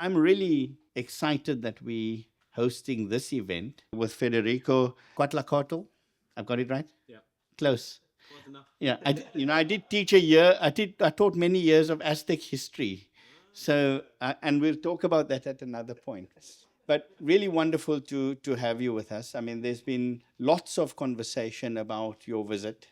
I'm really excited that we hosting this event with Federico Cuatlacuatl. I've got it right? Yeah. Close. Close enough. Yeah, I did teach a year. I taught many years of Aztec history. So, and we'll talk about that at another point. But really wonderful to have you with us. I mean, there's been lots of conversation about your visit,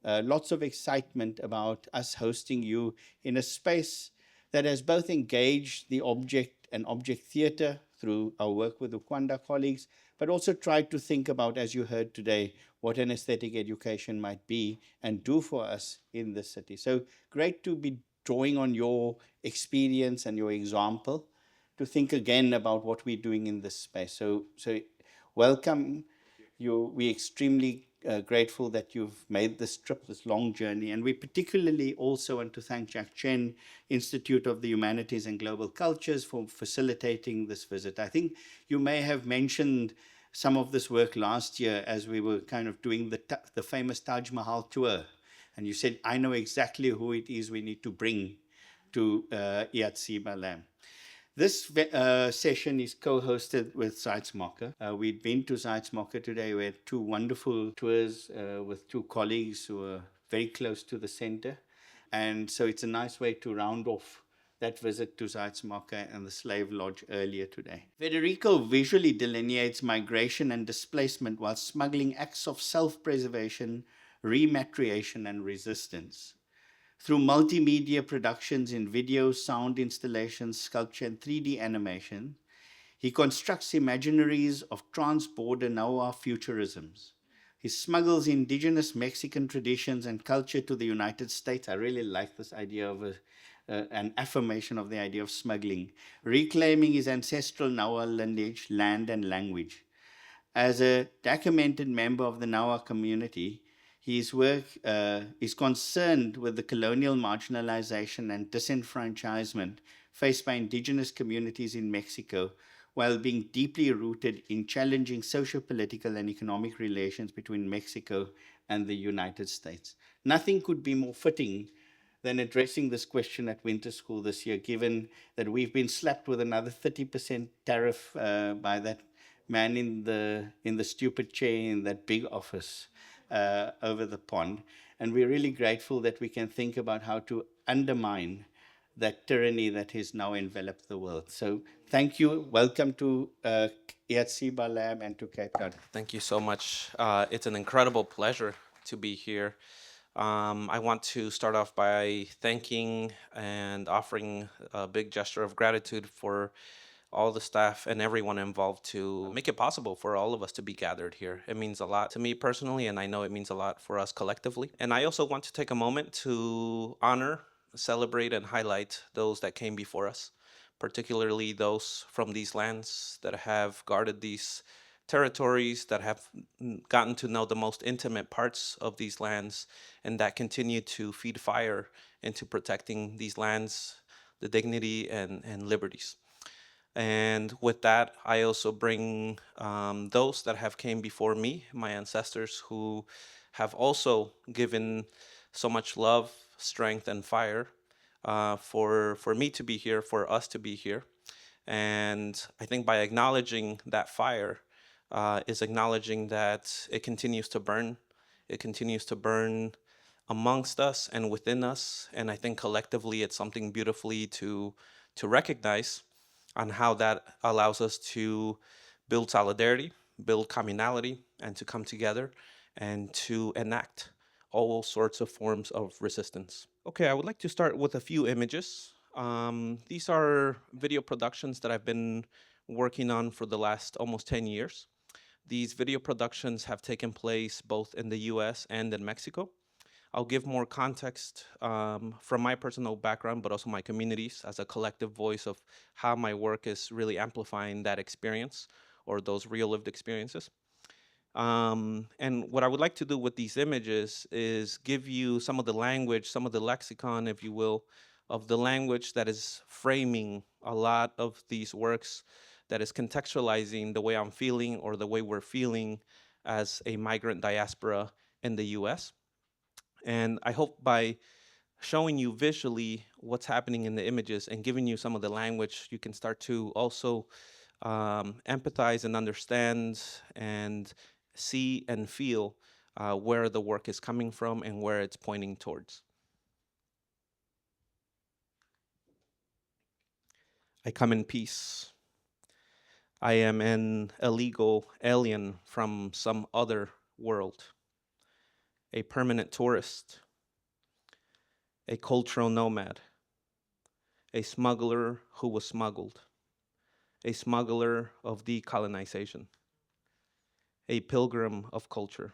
lots of excitement about us hosting you in a space that has both engaged the object and object theater through our work with the Kwanda colleagues, but also tried to think about, as you heard today, what an aesthetic education might be and do for us in this city. So great to be drawing on your experience and your example to think again about what we're doing in this space. So welcome. We're extremely grateful that you've made this trip, this long journey. And we particularly also want to thank Jack Chen, Institute of the Humanities and Global Cultures, for facilitating this visit. I think you may have mentioned some of this work last year as we were kind of doing the famous Taj Mahal tour. And you said, I know exactly who it is we need to bring to Yatsi Balam. This session is co-hosted with Sightsmarker. We'd been to Sightsmarker today. We had two wonderful tours with two colleagues who are very close to the center. And so it's a nice way to round off that visit to Sightsmarker and the Slave Lodge earlier today. Federico visually delineates migration and displacement while smuggling acts of self-preservation, rematriation, and resistance. Through multimedia productions in video, sound installations, sculpture, and 3D animation, he constructs imaginaries of transborder Nahua futurisms. He smuggles indigenous Mexican traditions and culture to the United States. I really like this idea of an affirmation of the idea of smuggling, reclaiming his ancestral Nahua lineage, land, and language. As a DACAmented member of the Nahua community, his work is concerned with the colonial marginalization and disenfranchisement faced by indigenous communities in Mexico, while being deeply rooted in challenging socio-political and economic relations between Mexico and the United States. Nothing could be more fitting than addressing this question at Winter School this year, given that we've been slapped with another 30% tariff by that man in the stupid chair in that big office over the pond. And we're really grateful that we can think about how to undermine that tyranny that has now enveloped the world. So thank you. Welcome to Yatsiba Lab and to Cape Town. Thank you so much. It's an incredible pleasure to be here. I want to start off by thanking and offering a big gesture of gratitude for all the staff and everyone involved to make it possible for all of us to be gathered here. It means a lot to me personally, and I know it means a lot for us collectively. And I also want to take a moment to honor, celebrate, and highlight those that came before us, particularly those from these lands that have guarded these territories, that have gotten to know the most intimate parts of these lands, and that continue to feed fire into protecting these lands, the dignity and liberties. And with that, I also bring those that have came before me, my ancestors, who have also given so much love, strength, and fire for me to be here, for us to be here. And I think by acknowledging that fire is acknowledging that it continues to burn. It continues to burn amongst us and within us. And I think collectively it's something beautifully to recognize on how that allows us to build solidarity, build communality, and to come together and to enact all sorts of forms of resistance. Okay, I would like to start with a few images. These are video productions that I've been working on for the last almost 10 years. These video productions have taken place both in the US and in Mexico. I'll give more context from my personal background, but also my communities as a collective voice of how my work is really amplifying that experience or those real lived experiences. And what I would like to do with these images is give you some of the language, some of the lexicon, if you will, of the language that is framing a lot of these works, that is contextualizing the way I'm feeling or the way we're feeling as a migrant diaspora in the US. And I hope by showing you visually what's happening in the images and giving you some of the language, you can start to also empathize and understand and see and feel where the work is coming from and where it's pointing towards. I come in peace. I am an illegal alien from some other world, a permanent tourist, a cultural nomad, a smuggler who was smuggled, a smuggler of decolonization, a pilgrim of culture,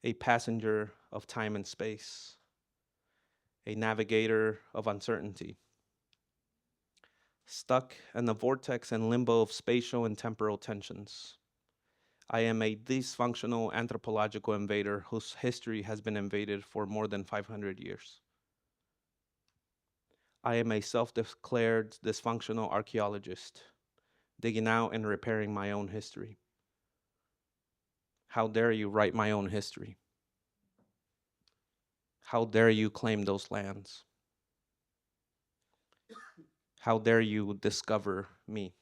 a passenger of time and space, a navigator of uncertainty, stuck in the vortex and limbo of spatial and temporal tensions. I am a dysfunctional anthropological invader whose history has been invaded for more than 500 years. I am a self-declared dysfunctional archaeologist, digging out and repairing my own history. How dare you write my own history? How dare you claim those lands? How dare you discover me?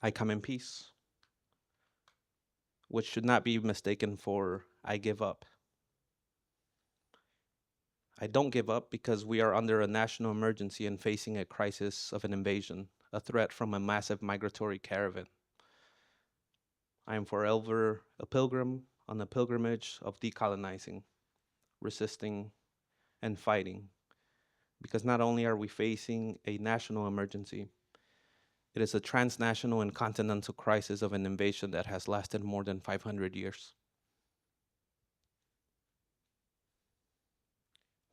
I come in peace, which should not be mistaken for I give up. I don't give up because we are under a national emergency and facing a crisis of an invasion, a threat from a massive migratory caravan. I am forever a pilgrim on the pilgrimage of decolonizing, resisting, and fighting, because not only are we facing a national emergency, it is a transnational and continental crisis of an invasion that has lasted more than 500 years.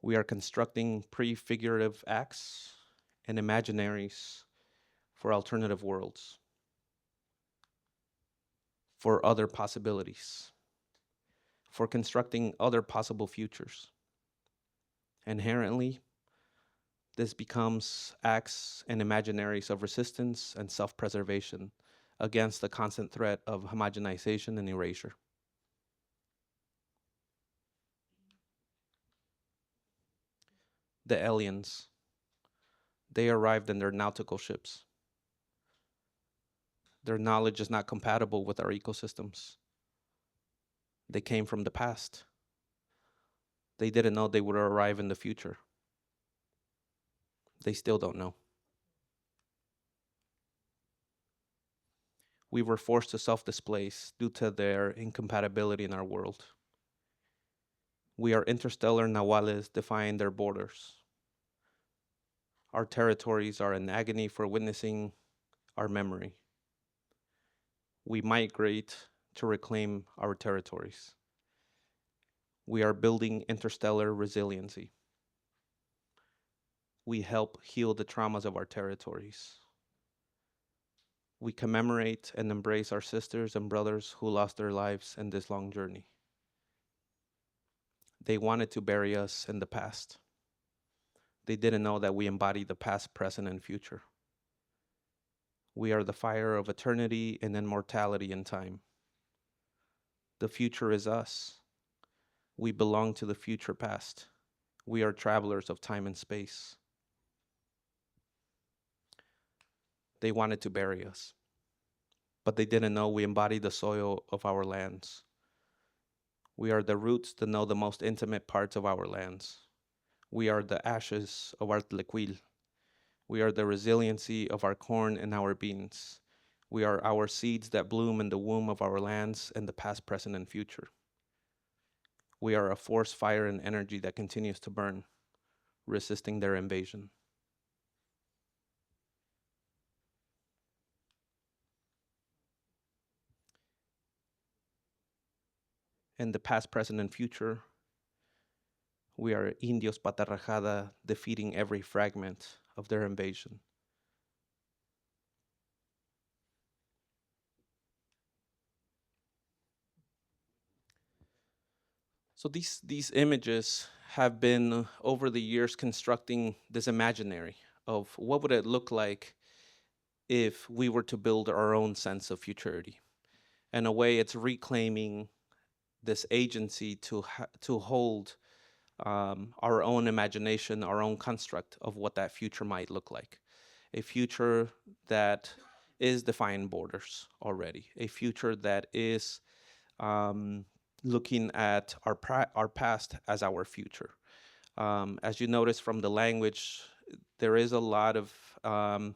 We are constructing prefigurative acts and imaginaries for alternative worlds, for other possibilities, for constructing other possible futures. Inherently, this becomes acts and imaginaries of resistance and self-preservation against the constant threat of homogenization and erasure. The aliens, they arrived in their nautical ships. Their knowledge is not compatible with our ecosystems. They came from the past. They didn't know they would arrive in the future. They still don't know. We were forced to self-displace due to their incompatibility in our world. We are interstellar Nahuales defying their borders. Our territories are in agony for witnessing our memory. We migrate to reclaim our territories. We are building interstellar resiliency. We help heal the traumas of our territories. We commemorate and embrace our sisters and brothers who lost their lives in this long journey. They wanted to bury us in the past. They didn't know that we embody the past, present, and future. We are the fire of eternity and immortality in time. The future is us. We belong to the future past. We are travelers of time and space. They wanted to bury us, but they didn't know we embody the soil of our lands. We are the roots that know the most intimate parts of our lands. We are the ashes of our tlequil. We are the resiliency of our corn and our beans. We are our seeds that bloom in the womb of our lands in the past, present, and future. We are a force, fire, and energy that continues to burn, resisting their invasion. In the past, present, and future, we are Indios Patarrajada defeating every fragment of their invasion. So these images have been over the years constructing this imaginary of what would it look like if we were to build our own sense of futurity. In a way, it's reclaiming this agency to hold our own imagination, our own construct of what that future might look like. A future that is defining borders already, a future that is um, looking at our past as our future. As you notice from the language, there is a lot of um,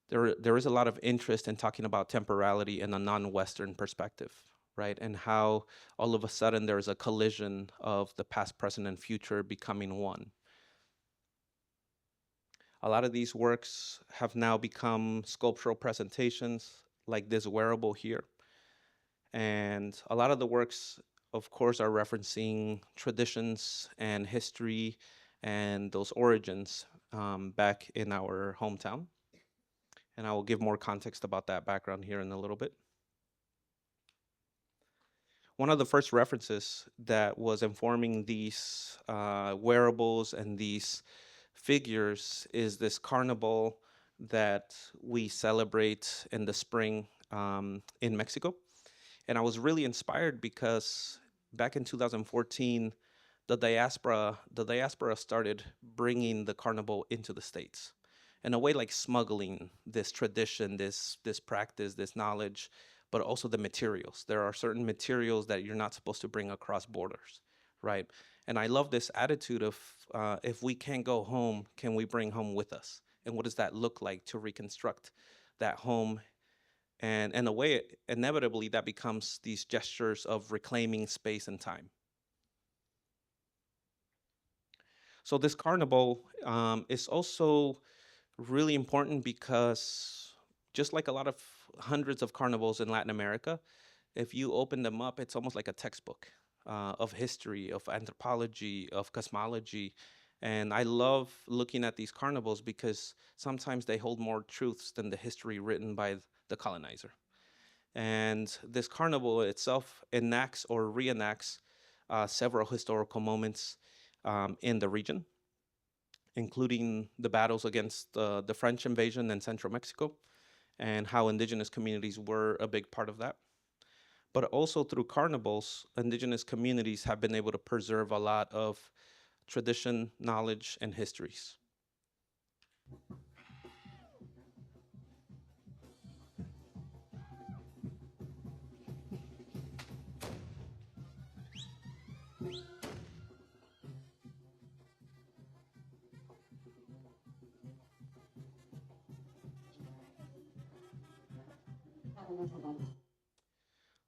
there is a lot of interest in talking about temporality in a non-Western perspective, right? And how all of a sudden there's a collision of the past, present, and future becoming one. A lot of these works have now become sculptural presentations like this wearable here. And a lot of the works, of course, are referencing traditions and history and those origins back in our hometown. And I will give more context about that background here in a little bit. One of the first references that was informing these wearables and these figures is this carnival that we celebrate in the spring in Mexico. And I was really inspired because back in 2014, the diaspora started bringing the carnival into the States in a way like smuggling this tradition, this practice, this knowledge, but also the materials. There are certain materials that you're not supposed to bring across borders, right? And I love this attitude of if we can't go home, can we bring home with us? And what does that look like to reconstruct that home? And in a way, inevitably, that becomes these gestures of reclaiming space and time. So this carnival is also really important because just like a lot of hundreds of carnivals in Latin America, if you open them up, it's almost like a textbook of history, of anthropology, of cosmology. And I love looking at these carnivals because sometimes they hold more truths than the history written by the colonizer. And this carnival itself enacts or reenacts several historical moments in the region, including the battles against the French invasion in central Mexico and how indigenous communities were a big part of that. But also through carnivals, indigenous communities have been able to preserve a lot of tradition, knowledge, and histories.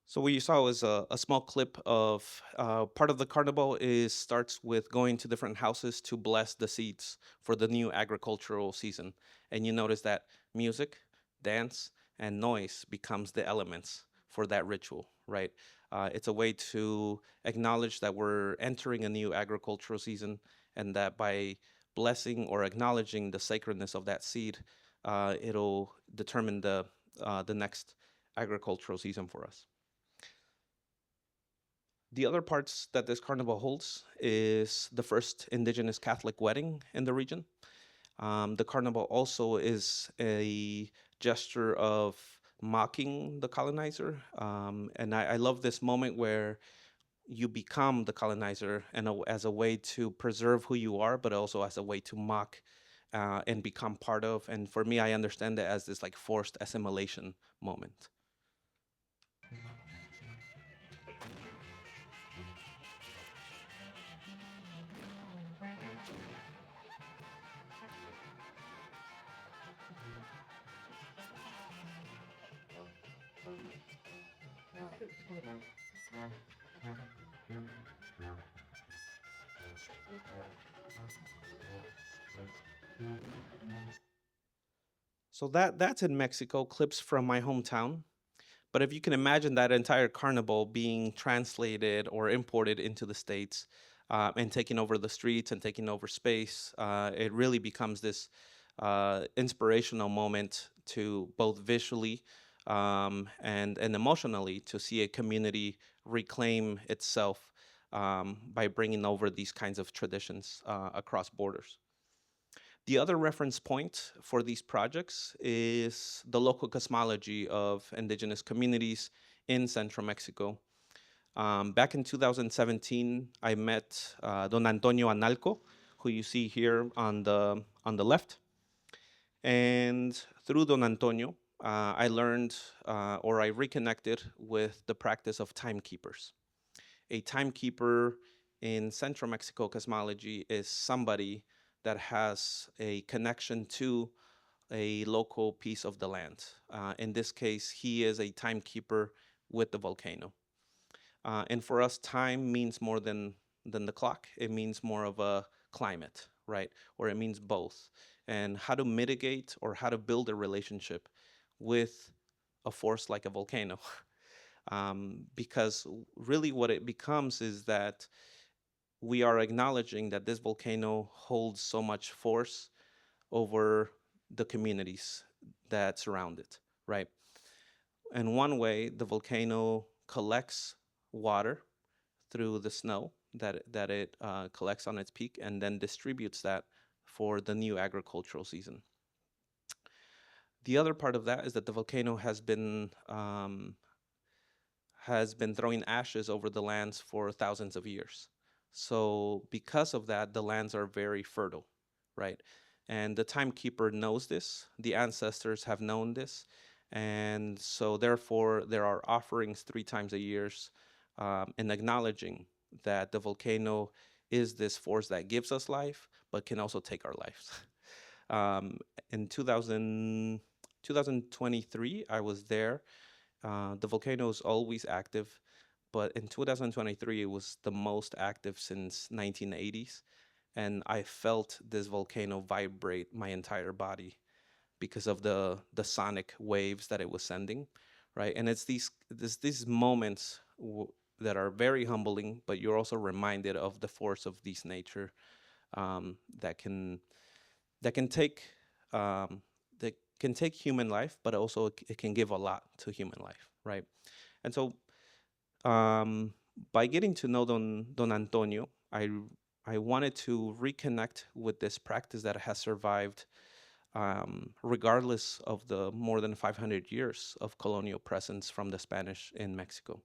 So what you saw was a small clip of part of the carnival is starts with going to different houses to bless the seeds for the new agricultural season. And you notice that music, dance, and noise becomes the elements for that ritual, right? It's a way to acknowledge that we're entering a new agricultural season and that by blessing or acknowledging the sacredness of that seed, it'll determine the next agricultural season for us. The other parts that this carnival holds is the first indigenous Catholic wedding in the region. The carnival also is a gesture of mocking the colonizer. And I love this moment where you become the colonizer and as a way to preserve who you are, but also as a way to mock and become part of. And for me, I understand it as this like forced assimilation moment. So that's in Mexico, clips from my hometown. But if you can imagine that entire carnival being translated or imported into the States and taking over the streets and taking over space, it really becomes this inspirational moment to both visually and emotionally to see a community reclaim itself by bringing over these kinds of traditions across borders. The other reference point for these projects is the local cosmology of indigenous communities in central Mexico. Back in 2017, I met Don Antonio Analco, who you see here on the left. And through Don Antonio, I learned or I reconnected with the practice of timekeepers. A timekeeper in Central Mexico cosmology is somebody that has a connection to a local piece of the land. In this case, he is a timekeeper with the volcano. And for us, time means more than the clock. It means more of a climate, right? Or it means both. And how to mitigate or how to build a relationship with a force like a volcano. Because really what it becomes is that we are acknowledging that this volcano holds so much force over the communities that surround it, right? And one way, the volcano collects water through the snow that it collects on its peak and then distributes that for the new agricultural season. The other part of that is that the volcano has been throwing ashes over the lands for thousands of years. So because of that, the lands are very fertile, right? And the timekeeper knows this. The ancestors have known this. And so therefore, there are offerings 3 times a year in acknowledging that the volcano is this force that gives us life, but can also take our lives. In 2023, I was there. The volcano is always active, but in 2023, it was the most active since 1980s. And I felt this volcano vibrate my entire body because of the sonic waves that it was sending, right? And it's these moments that are very humbling, but you're also reminded of the force of this nature that can take that can take human life, but also it can give a lot to human life, right? And so, by getting to know Don Antonio, I wanted to reconnect with this practice that has survived, regardless of the more than 500 years of colonial presence from the Spanish in Mexico.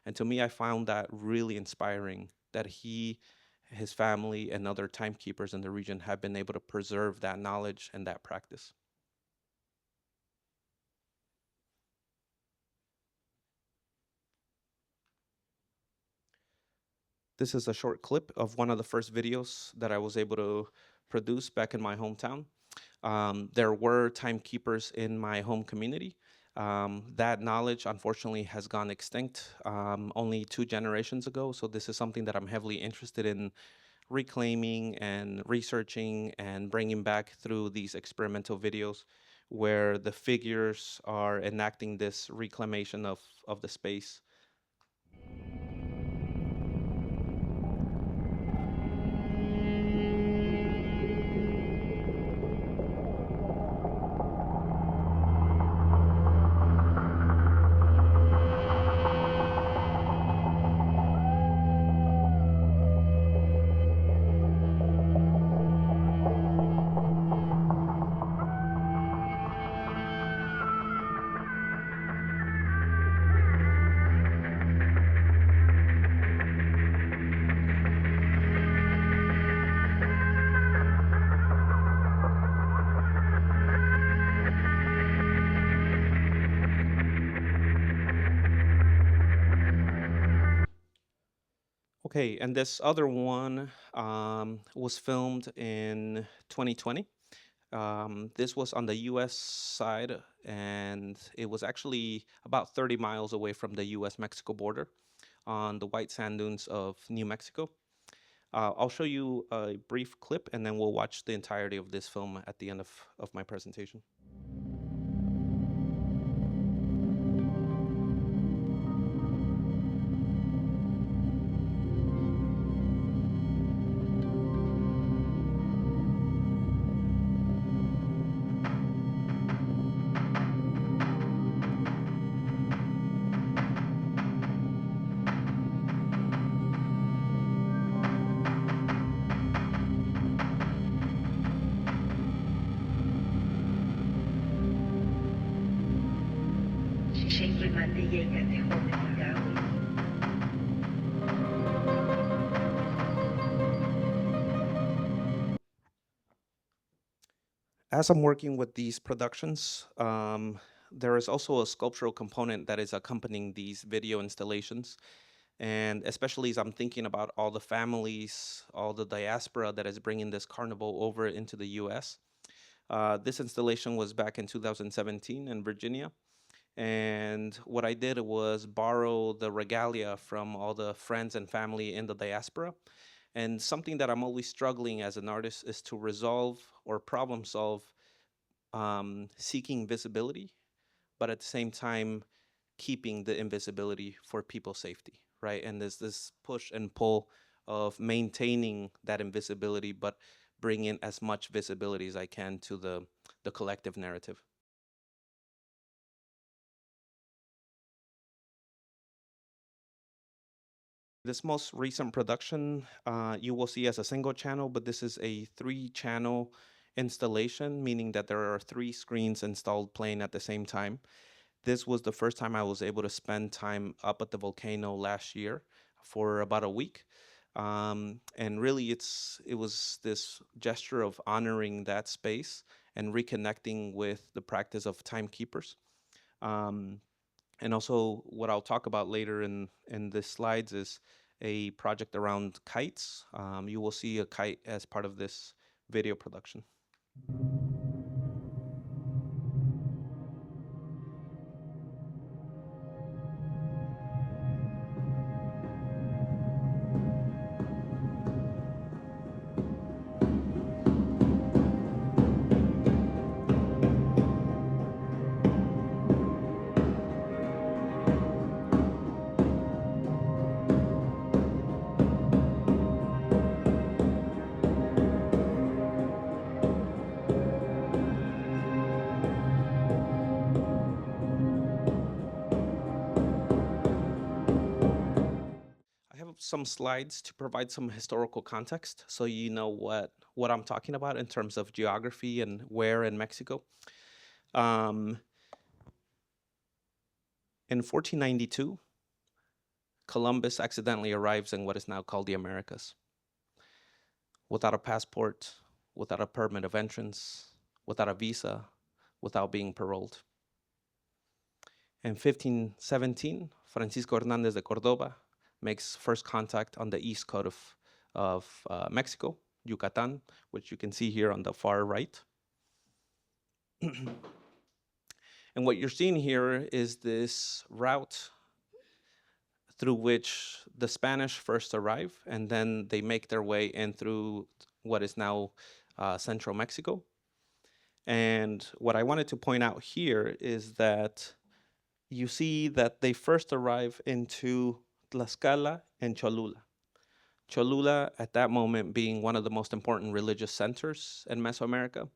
And to me, I found that really inspiring that his family, and other timekeepers in the region have been able to preserve that knowledge and that practice. This is a short clip of one of the first videos that I was able to produce back in my hometown. There were timekeepers in my home community. That knowledge, unfortunately, has gone extinct only 2 generations ago. So this is something that I'm heavily interested in reclaiming and researching and bringing back through these experimental videos where the figures are enacting this reclamation of the space. Okay, and this other one was filmed in 2020. This was on the US side, and it was actually about 30 miles away from the US-Mexico border on the white sand dunes of New Mexico. I'll show you a brief clip, and then we'll watch the entirety of this film at the end of my presentation. As I'm working with these productions, there is also a sculptural component that is accompanying these video installations. And especially as I'm thinking about all the families, all the diaspora that is bringing this carnival over into the US. This installation was back in 2017 in Virginia. And what I did was borrow the regalia from all the friends and family in the diaspora. And something that I'm always struggling as an artist is to resolve or problem solve seeking visibility, but at the same time, keeping the invisibility for people's safety, right? And there's this push and pull of maintaining that invisibility, but bring in as much visibility as I can to the collective narrative. This most recent production you will see as a single channel, but this is a 3-channel installation, meaning that there are 3 screens installed playing at the same time. This was the first time I was able to spend time up at the volcano last year for about a week. And really it was this gesture of honoring that space and reconnecting with the practice of timekeepers. Um, and also what I'll talk about later in the slides is a project around kites. You will see a kite as part of this video production. I have some slides to provide some historical context so you know what I'm talking about in terms of geography and where in Mexico. Um, in 1492, Columbus accidentally arrives in what is now called the Americas without a passport, without a permit of entrance, without a visa, without being paroled. In 1517, Francisco Hernandez de Cordoba makes first contact on the east coast of Mexico, Yucatan, which you can see here on the far right. And what you're seeing here is this route through which the Spanish first arrive, and then they make their way in through what is now central Mexico. And what I wanted to point out here is that you see that they first arrive into Tlaxcala and Cholula. Cholula, at that moment, being one of the most important religious centers in Mesoamerica.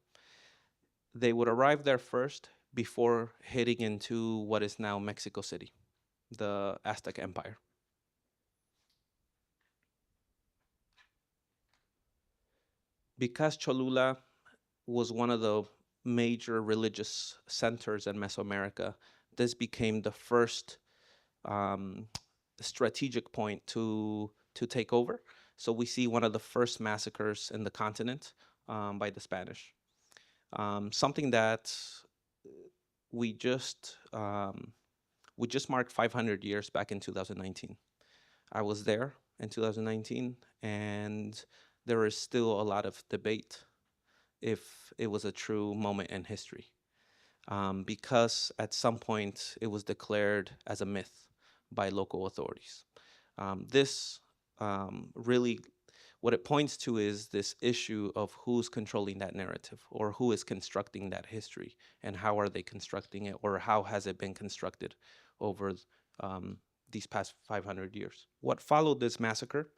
They would arrive there first before heading into what is now Mexico City, the Aztec Empire. Because Cholula was one of the major religious centers in Mesoamerica, this became the first um, strategic point to take over. So we see one of the first massacres in the continent by the Spanish. Something that we just marked 500 years back in 2019. I was there in 2019, and there is still a lot of debate if it was a true moment in history, because at some point it was declared as a myth by local authorities. This really, what it points to is this issue of who's controlling that narrative or who is constructing that history and how are they constructing it or how has it been constructed over um, these past 500 years. What followed this massacre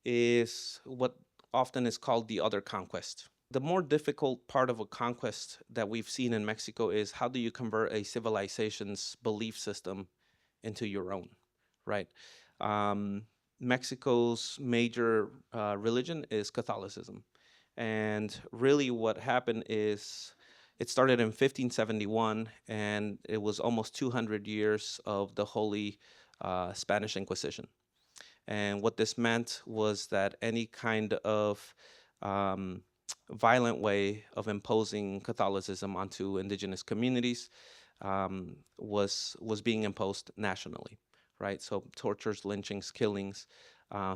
is what often is called the other conquest. The more difficult part of a conquest that we've seen in Mexico is how do you convert a civilization's belief system into your own, right? Um, Mexico's major religion is Catholicism. And really, what happened is it started in 1571, and it was almost 200 years of the Holy Spanish Inquisition. And what this meant was that any kind of violent way of imposing Catholicism onto indigenous communities was being imposed nationally, right? So tortures, lynchings, killings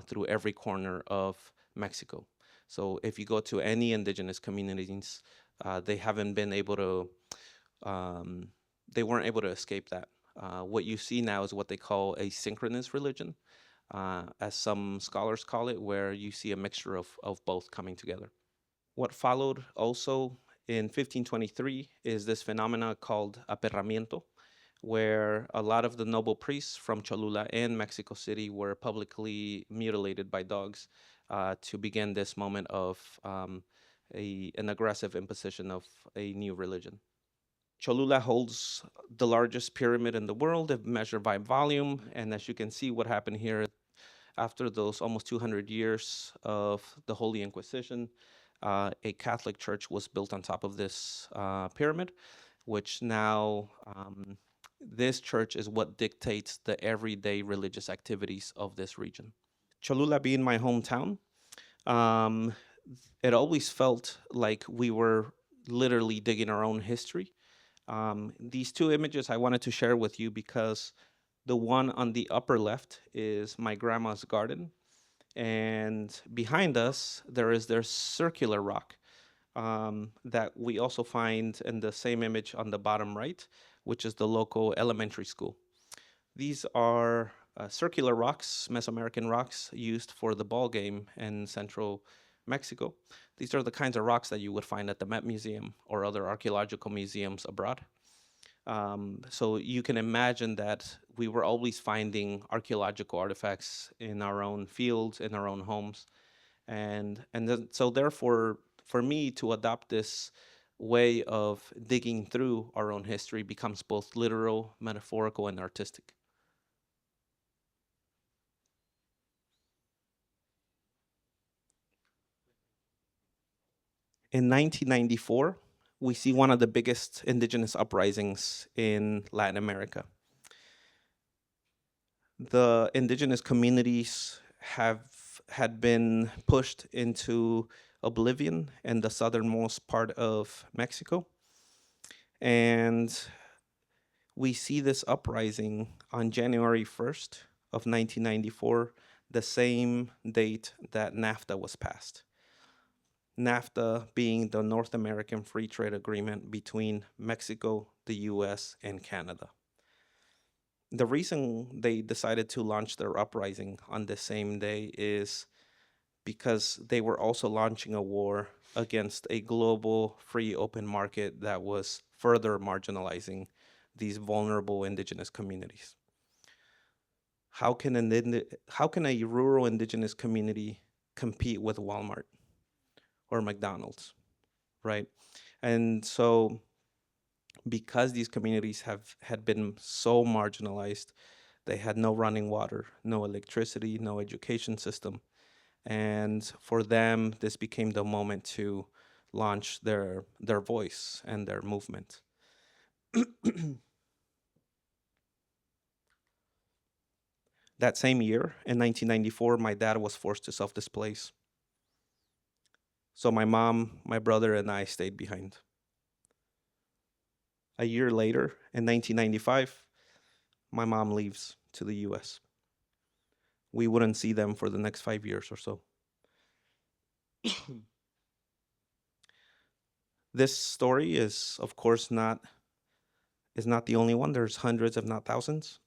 through every corner of Mexico. So if you go to any indigenous communities, they haven't been able to, they weren't able to escape that. What you see now is what they call a synchronous religion, as some scholars call it, where you see a mixture of both coming together. What followed also in 1523 is this phenomena called aperramiento, where a lot of the noble priests from Cholula and Mexico City were publicly mutilated by dogs to begin this moment of an aggressive imposition of a new religion. Cholula holds the largest pyramid in the world if measured by volume, and as you can see, what happened here after those almost 200 years of the Holy Inquisition, a Catholic church was built on top of this pyramid, which now this church is what dictates the everyday religious activities of this region. Cholula being my hometown, um, it always felt like we were literally digging our own history. These two images I wanted to share with you because the one on the upper left is my grandma's garden, and behind us there is their circular rock that we also find in the same image on the bottom right, which is the local elementary school. These are circular rocks, Mesoamerican rocks, used for the ball game in central Mexico. These are the kinds of rocks that you would find at the Met Museum or other archaeological museums abroad. So you can imagine that we were always finding archaeological artifacts in our own fields, in our own homes, so therefore, for me to adopt this way of digging through our own history becomes both literal, metaphorical, and artistic. In 1994, we see one of the biggest indigenous uprisings in Latin America. The indigenous communities had been pushed into oblivion in the southernmost part of Mexico. And we see this uprising on January 1st of 1994, the same date that NAFTA was passed. NAFTA being the North American Free Trade Agreement between Mexico, the US, and Canada. The reason they decided to launch their uprising on the same day is because they were also launching a war against a global free open market that was further marginalizing these vulnerable indigenous communities. How can a rural indigenous community compete with Walmart or McDonald's, right? And so because these communities had been so marginalized, they had no running water, no electricity, no education system. And for them, this became the moment to launch their voice and their movement. That same year, in 1994, my dad was forced to self-displace. So my mom, my brother, and I stayed behind. A year later, in 1995, my mom leaves to the US. We wouldn't see them for the next 5 years or so. This story is, of course, not the only one. There's hundreds, if not thousands,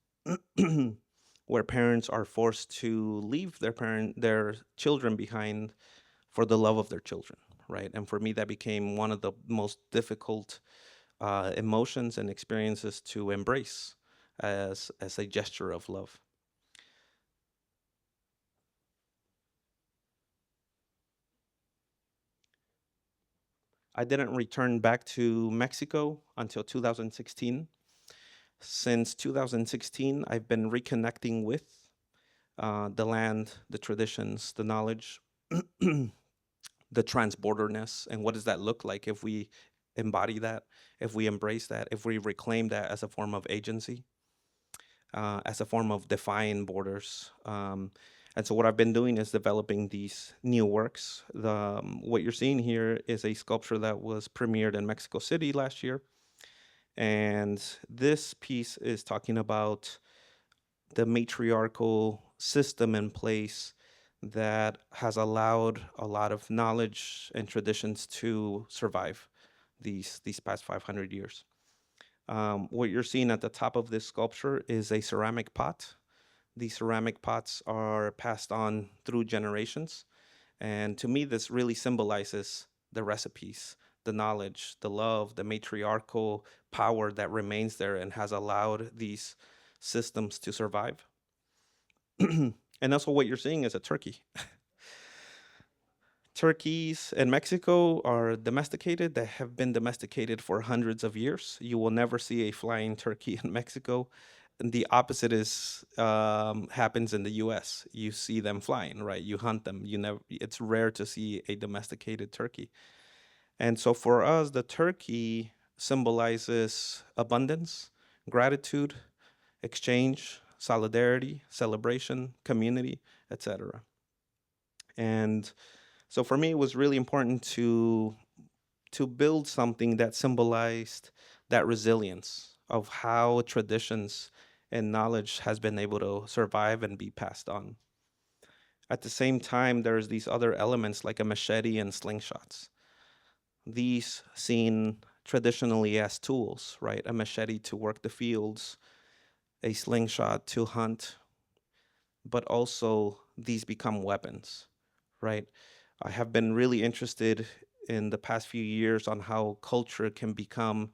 where parents are forced to leave their children behind for the love of their children, right? And for me, that became one of the most difficult emotions and experiences to embrace as a gesture of love. I didn't return back to Mexico until 2016. Since 2016, I've been reconnecting with the land, the traditions, the knowledge, the transborderness, and what does that look like if we embody that, if we embrace that, if we reclaim that as a form of agency, as a form of defying borders. And so what I've been doing is developing these new works. What you're seeing here is a sculpture that was premiered in Mexico City last year. And this piece is talking about the matriarchal system in place that has allowed a lot of knowledge and traditions to survive these past 500 years. What you're seeing at the top of this sculpture is a ceramic pot. These ceramic pots are passed on through generations. And to me, this really symbolizes the recipes, the knowledge, the love, the matriarchal power that remains there and has allowed these systems to survive. And also, what you're seeing is a turkey. Turkeys in Mexico are domesticated. They have been domesticated for hundreds of years. You will never see a flying turkey in Mexico. And the opposite is happens in the U.S. You see them flying, right? You hunt them. You never. It's rare to see a domesticated turkey. And so for us, the turkey symbolizes abundance, gratitude, exchange, solidarity, celebration, community, etc. And so for me, it was really important to build something that symbolized that resilience of how traditions and knowledge has been able to survive and be passed on. At the same time, there's these other elements like a machete and slingshots. These seen traditionally as tools, right? A machete to work the fields, a slingshot to hunt, but also these become weapons, right? I have been really interested in the past few years on how culture can become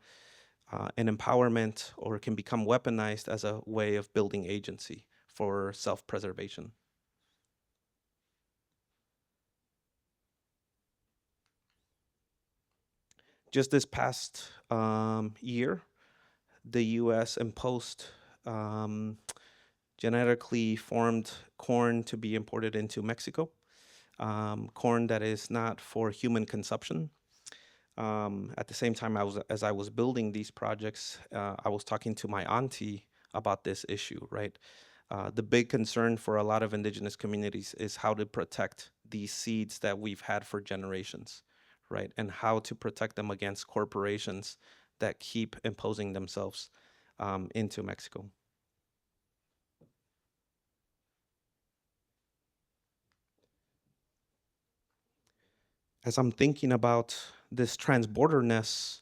an empowerment or can become weaponized as a way of building agency for self-preservation. Just this past year, the US imposed um, genetically formed corn to be imported into Mexico, corn that is not for human consumption. At the same time, as I was building these projects, I was talking to my auntie about this issue, right? The big concern for a lot of indigenous communities is how to protect these seeds that we've had for generations, right? And how to protect them against corporations that keep imposing themselves into Mexico. As I'm thinking about this transborderness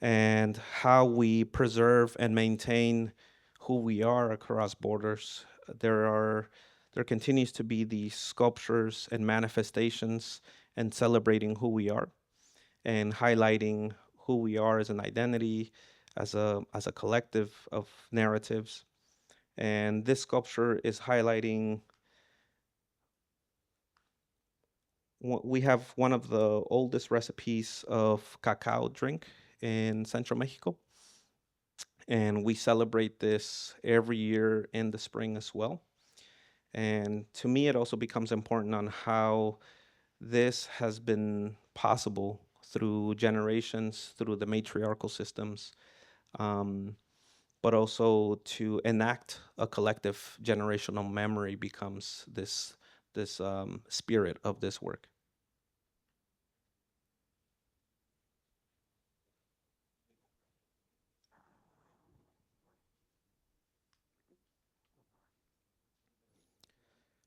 and how we preserve and maintain who we are across borders, there continues to be these sculptures and manifestations and celebrating who we are and highlighting who we are as an identity, as a collective of narratives. And this sculpture is highlighting we have one of the oldest recipes of cacao drink in Central Mexico, and we celebrate this every year in the spring as well. And to me, it also becomes important on how this has been possible through generations, through the matriarchal systems, um, but also to enact a collective generational memory becomes this spirit of this work.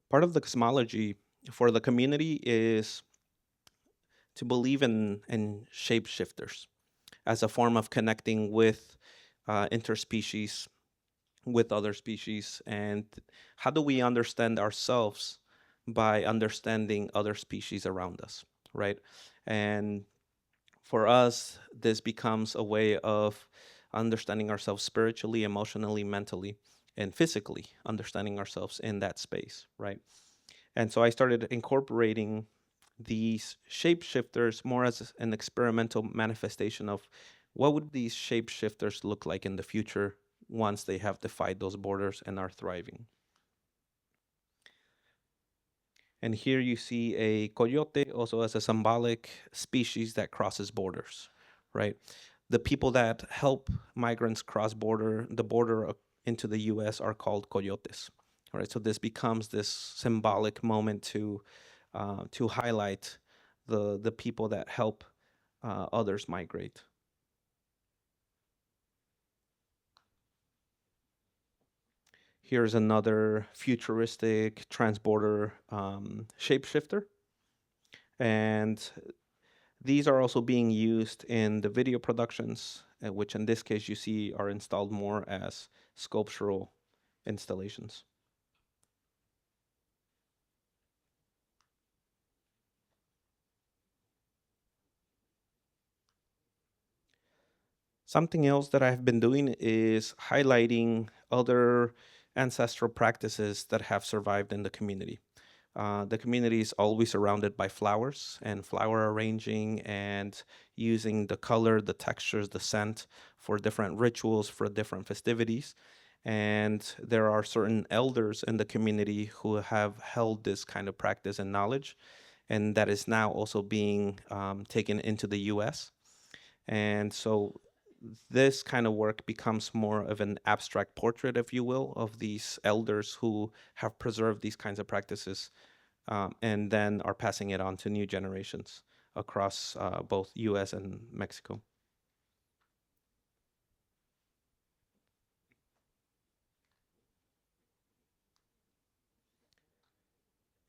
Part of the cosmology for the community is to believe in shapeshifters as a form of connecting with interspecies, with other species, and how do we understand ourselves by understanding other species around us, right? And for us, this becomes a way of understanding ourselves spiritually, emotionally, mentally, and physically, understanding ourselves in that space, right? And so I started incorporating these shapeshifters more as an experimental manifestation of what would these shapeshifters look like in the future once they have defied those borders and are thriving. And here you see a coyote also as a symbolic species that crosses borders, right? The people that help migrants cross the border into the US are called coyotes. All right, so this becomes this symbolic moment to highlight the people that help others migrate. Here's another futuristic transborder shapeshifter. And these are also being used in the video productions, which in this case you see are installed more as sculptural installations. Something else that I've been doing is highlighting other ancestral practices that have survived in the community. The community is always surrounded by flowers and flower arranging and using the color, the textures, the scent for different rituals, for different festivities. And there are certain elders in the community who have held this kind of practice and knowledge, and that is now also being taken into the US. And so this kind of work becomes more of an abstract portrait, if you will, of these elders who have preserved these kinds of practices and then are passing it on to new generations across both US and Mexico.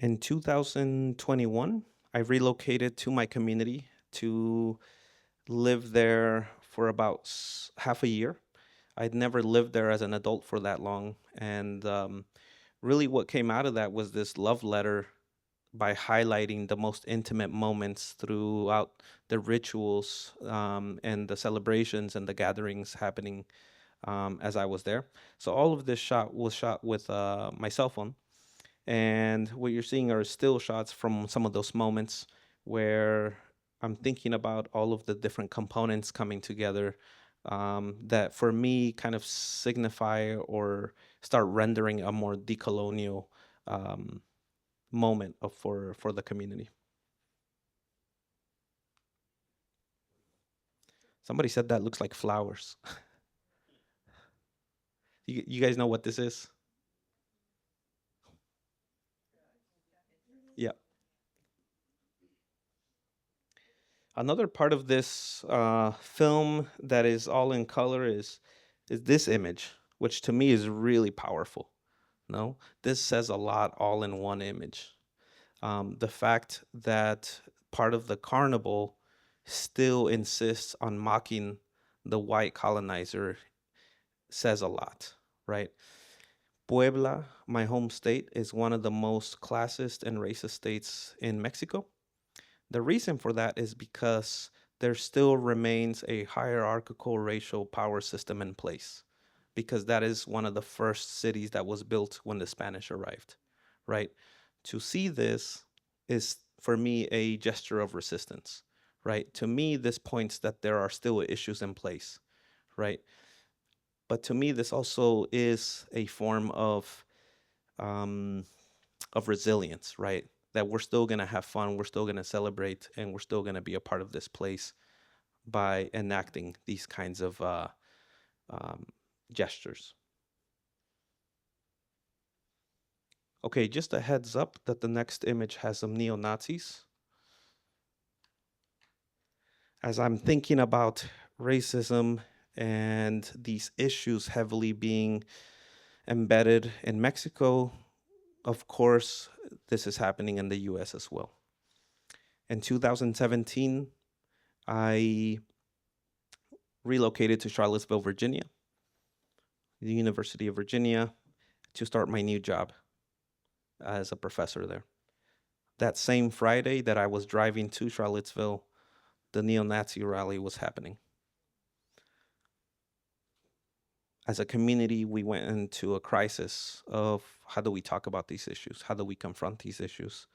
In 2021, I relocated to my community to live there for about half a year. I'd never lived there as an adult for that long. And really, what came out of that was this love letter by highlighting the most intimate moments throughout the rituals and the celebrations and the gatherings happening as I was there. So all of this shot was shot with my cell phone, and what you're seeing are still shots from some of those moments where I'm thinking about all of the different components coming together that for me kind of signify or start rendering a more decolonial moment for the community. Somebody said that looks like flowers. You guys know what this is? Yeah. Another part of this film that is all in color is this image, which to me is really powerful. No, this says a lot all in one image. The fact that part of the carnival still insists on mocking the white colonizer says a lot, right? Puebla, my home state, is one of the most classist and racist states in Mexico. The reason for that is because there still remains a hierarchical racial power system in place, because that is one of the first cities that was built when the Spanish arrived, right? To see this is, for me, a gesture of resistance, right? To me, this points that there are still issues in place, right? But to me, this also is a form um, of resilience, right? That we're still gonna have fun, we're still gonna celebrate, and we're still gonna be a part of this place by enacting these kinds of um, gestures. Okay, just a heads up that the next image has some neo-Nazis. As I'm thinking about racism and these issues heavily being embedded in Mexico, of course, this is happening in the US as well. In 2017, I relocated to Charlottesville, Virginia, the University of Virginia, to start my new job as a professor there. That same Friday that I was driving to Charlottesville, the neo-Nazi rally was happening. As a community, we went into a crisis of how do we talk about these issues? How do we confront these issues?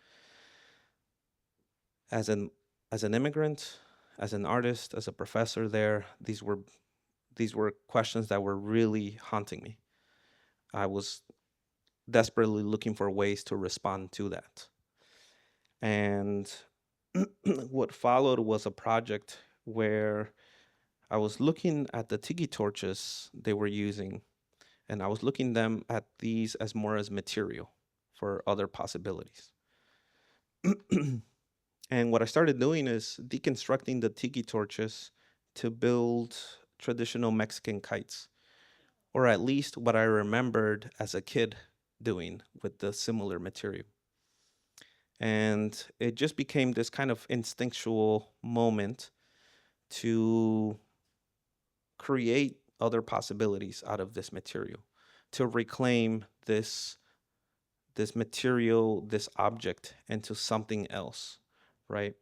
As an immigrant, as an artist, as a professor there, these were questions that were really haunting me. I was desperately looking for ways to respond to that. And what followed was a project where I was looking at the tiki torches they were using And I was looking them at these as more as material for other possibilities. And what I started doing is deconstructing the tiki torches to build traditional Mexican kites, or at least what I remembered as a kid doing with the similar material. And it just became this kind of instinctual moment to create other possibilities out of this material, to reclaim this material, this object into something else, right?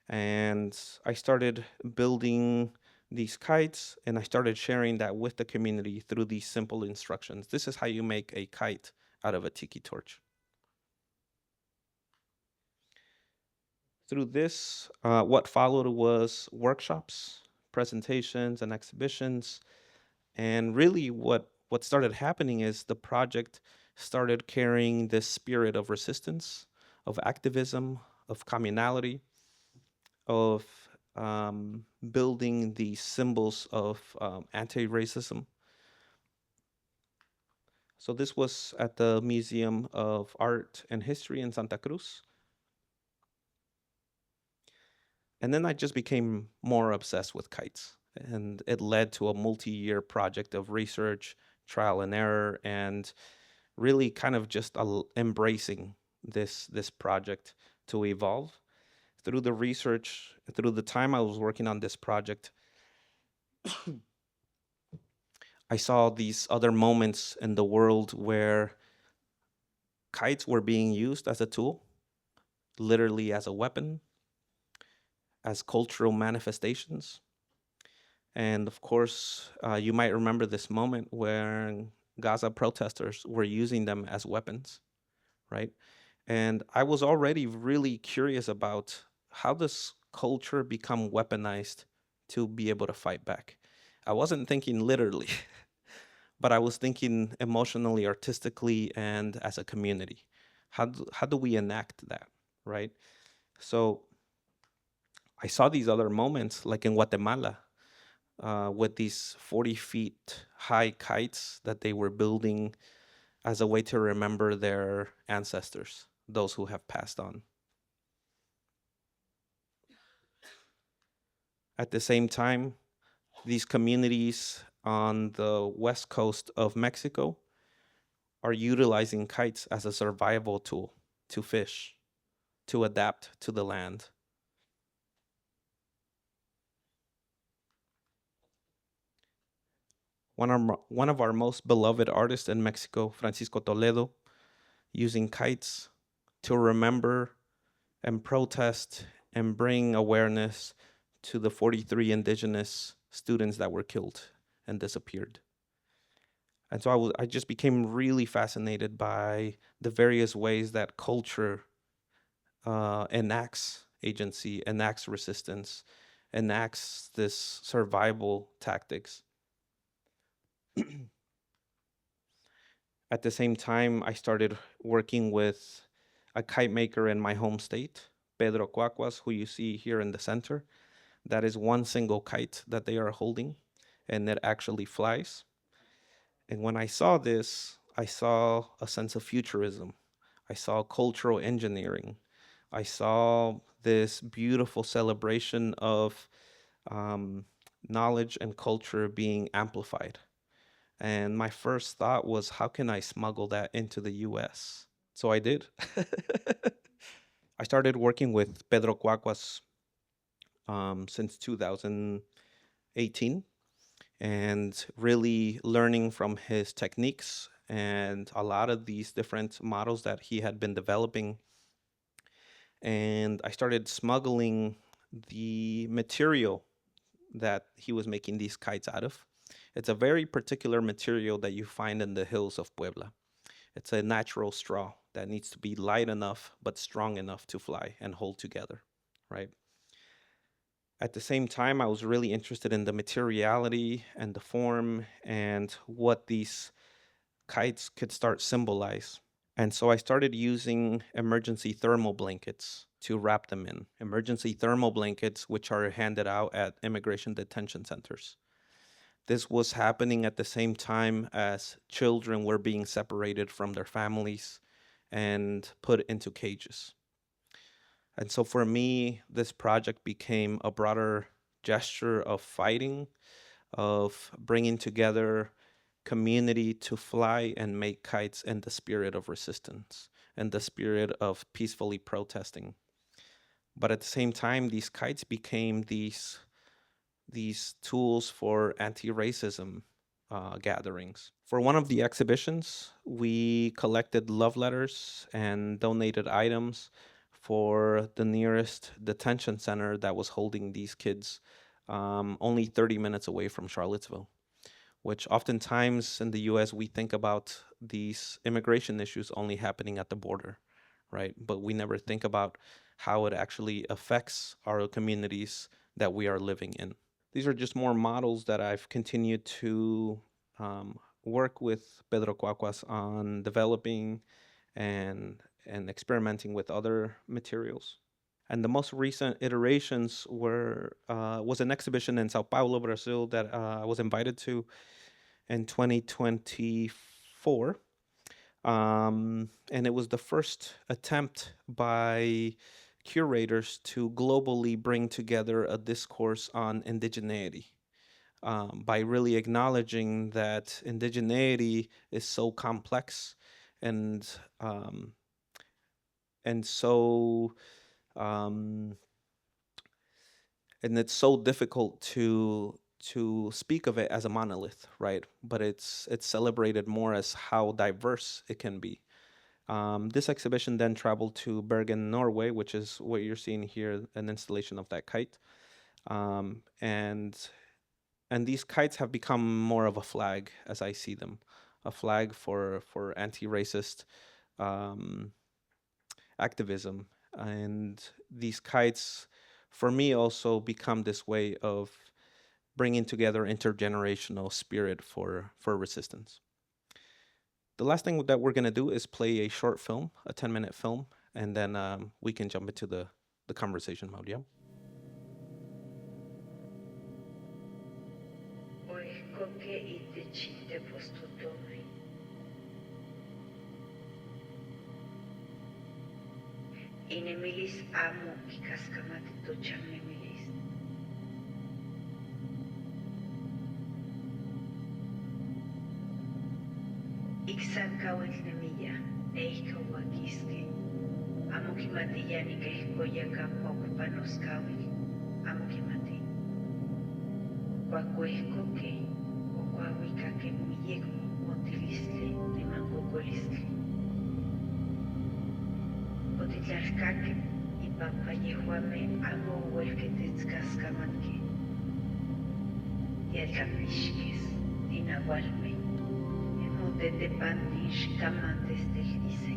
And I started building these kites, and I started sharing that with the community through these simple instructions. This is how you make a kite out of a tiki torch. Through this, what followed was workshops, presentations, and exhibitions. And really, what started happening is the project started carrying this spirit of resistance, of activism, of communality, of building the symbols of anti-racism. So this was at the Museum of Art and History in Santa Cruz. And then I just became more obsessed with kites. And it led to a multi-year project of research, trial and error, and really kind of just embracing this project to evolve. Through the research, through the time I was working on this project, I saw these other moments in the world where kites were being used as a tool, literally as a weapon, as cultural manifestations. And of course, you might remember this moment where Gaza protesters were using them as weapons, right? And I was already really curious about how does culture become weaponized to be able to fight back. I wasn't thinking literally, but I was thinking emotionally, artistically, and as a community. How do we enact that, right? So I saw these other moments, like in Guatemala, with these 40 feet high kites that they were building as a way to remember their ancestors, those who have passed on. At the same time, these communities on the west coast of Mexico are utilizing kites as a survival tool to fish, to adapt to the land. One of our most beloved artists in Mexico, Francisco Toledo, using kites to remember and protest and bring awareness to the 43 indigenous students that were killed and disappeared. And so I just became really fascinated by the various ways that culture enacts agency, enacts resistance, enacts this survival tactics. At the same time, I started working with a kite maker in my home state, Pedro Cuacuas, who you see here in the center. That is one single kite that they are holding, and it actually flies. And when I saw this, I saw a sense of futurism. I saw cultural engineering. I saw this beautiful celebration of knowledge and culture being amplified. And my first thought was, how can I smuggle that into the US? So I did. I started working with Pedro Cuacuas since 2018 and really learning from his techniques and a lot of these different models that he had been developing. And I started smuggling the material that he was making these kites out of. It's a very particular material that you find in the hills of Puebla. It's a natural straw that needs to be light enough but strong enough to fly and hold together, right? At the same time, I was really interested in the materiality and the form and what these kites could start symbolize. And so I started using emergency thermal blankets to wrap them in. Emergency thermal blankets, which are handed out at immigration detention centers. This was happening at the same time as children were being separated from their families and put into cages. And so for me, this project became a broader gesture of fighting, of bringing together community to fly and make kites in the spirit of resistance and the spirit of peacefully protesting. But at the same time, these kites became these tools for anti-racism gatherings. For one of the exhibitions, we collected love letters and donated items for the nearest detention center that was holding these kids only 30 minutes away from Charlottesville, which oftentimes in the US we think about these immigration issues only happening at the border, right? But we never think about how it actually affects our communities that we are living in. These are just more models that I've continued to work with Pedro Cuacuas on developing and experimenting with other materials. And the most recent iterations was an exhibition in Sao Paulo, Brazil, that I was invited to in 2024. And it was the first attempt by curators to globally bring together a discourse on indigeneity, by really acknowledging that indigeneity is so complex and so and it's so difficult to speak of it as a monolith, right? But it's celebrated more as how diverse it can be. This exhibition then traveled to Bergen, Norway, which is what you're seeing here, an installation of that kite. And these kites have become more of a flag as I see them, a flag for anti-racist activism. And these kites, for me, also become this way of bringing together intergenerational spirit for resistance. The last thing that we're going to do is play a short film, a 10-minute film, and then we can jump into the conversation mode, yeah? Inemilis amo kikaskamate tocham nemilis. Iksan kawel nemilla, neika wakiske. Amo kimatiyani kehkoyaka okupanos kawil. Amo kimati. Kwakuehkoke, okwawikake miyekmo motilisle, nemankokolisle. Otitlalcaque y papayehuame amo huelquetitzcascamanque. Y atlapixques, tinahualme, emutetepantish camantes teldice.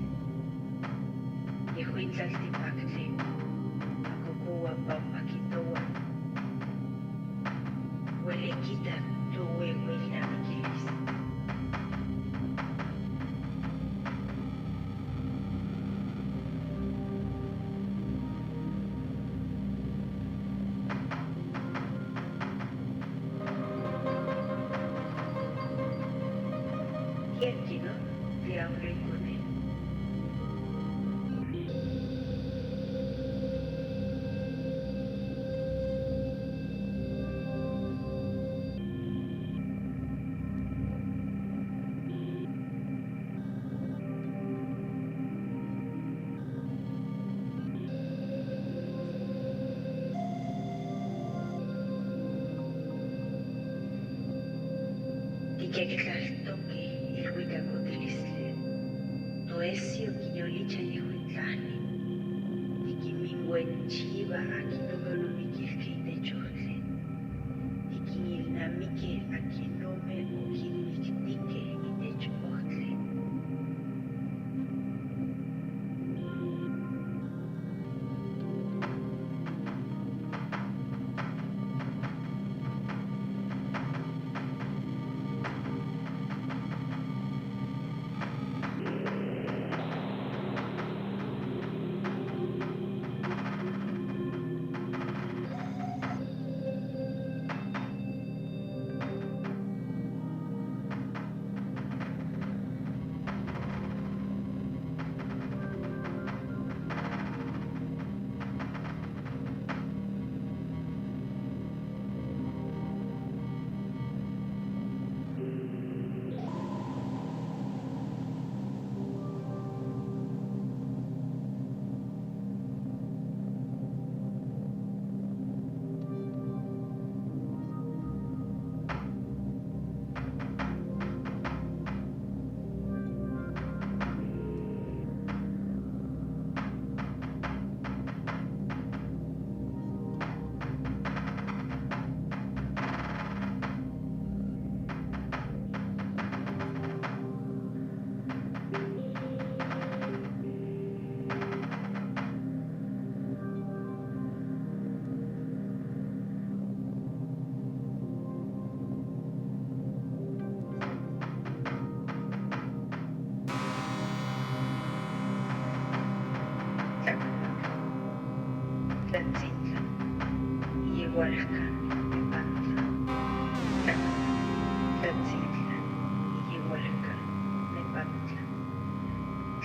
Yehuitlaltipactle, acocoa papaquitoa. Huelequita tu huehuilamiquilis. Yerkino, te abre con él. Tikeklaltoque, el huicacotilisle. Toesio quiñolicha yehuitlani. Tiquimingüenchiva aquinocolomikilque itechojtle. Tiquinilnamique aquinome oquinmictique itechojtle.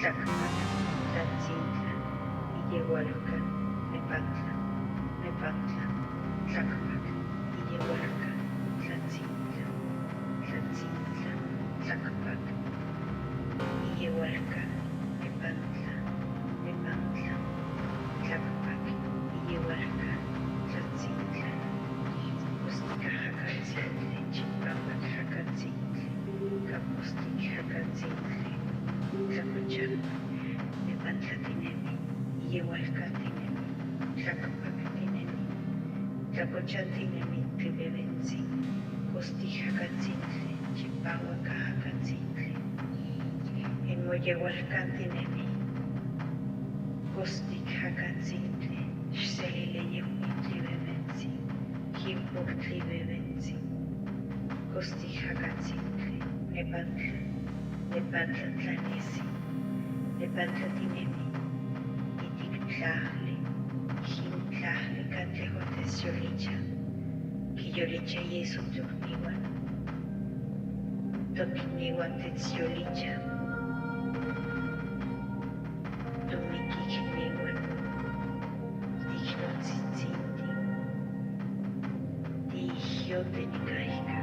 Tlacpac, Tlatzintla, Illehualcan, Nepantla, Nepantla, Tlacpac, Illehualcan, Tlatzintla, Tlatzintla, Tlacpac, Illehualcan, Nepantla, Nepantla, Tlacpac, Illehualcan, Tlatzintla, Ustica Hacatzintli, Chipapac Hacatzintli, Capustic Hacatzintli, Tlacochal, Nepantla Tinemi, Illehualcan Tinemi, Tlacpac Tinemi, Tlacochal Tinemi, Tribevenzi, Costich Hacatzintli, Chipahuac Hacatzintli, en Moyehualcan Tinemi, Costich Hacatzintli, Xcelile Tribevenzi, Himpoc Tribevenzi, Costich Hacatzintli, Nepantla, Nepantla Tlanesi, Nepantla Tinemi, Itic Tlahli, Jim Tlahli Cantlejotes Yolicha, Quillolicha Yesu Tocniwan, Tocniwan Tetziolicha, Tumikikniwan, Ichnotzitzindi, Diihiotenicaica.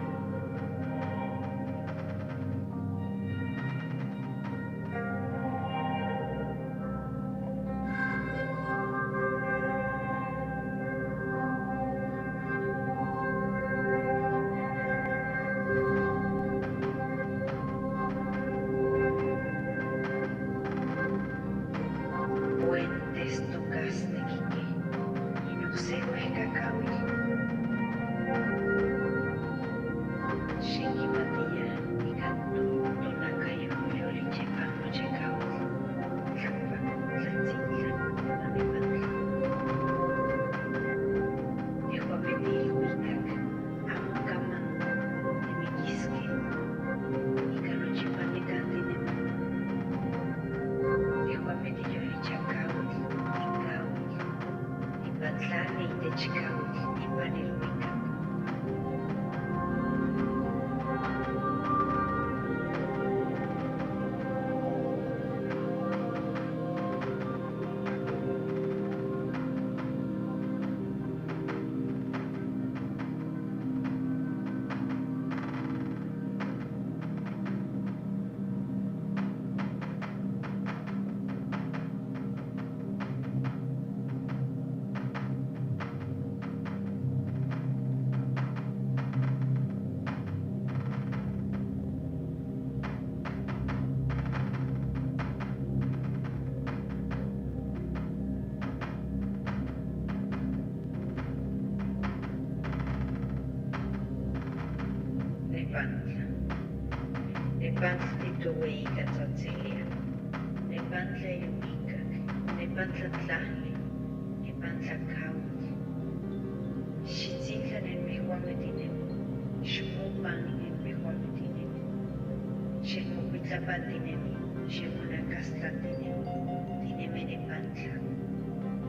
Puentes tocaste quique, y no se huecacaui. Shikimatiya, y canto, tonacayo, yoliche, pamo, checao. Tlapa, tlatzintla, amipatla. Ehuapeti, huicac, amucaman, temiquisque, y canochipanicantinem. Ehuapeti, yolichacaut, icaut, ipatlane, itechcaut, ipanilhuicac. Nepantla, Nepantla titueica tzotzilia, Nepantla yumicac, Nepantla tlahli, Nepantla caut. Xitzintla nenmehuametinem, Xmupan nenmehuametinem, Xelmocuitlapantinemi, Xelmonacastlatinemi, Tineme Nepantla.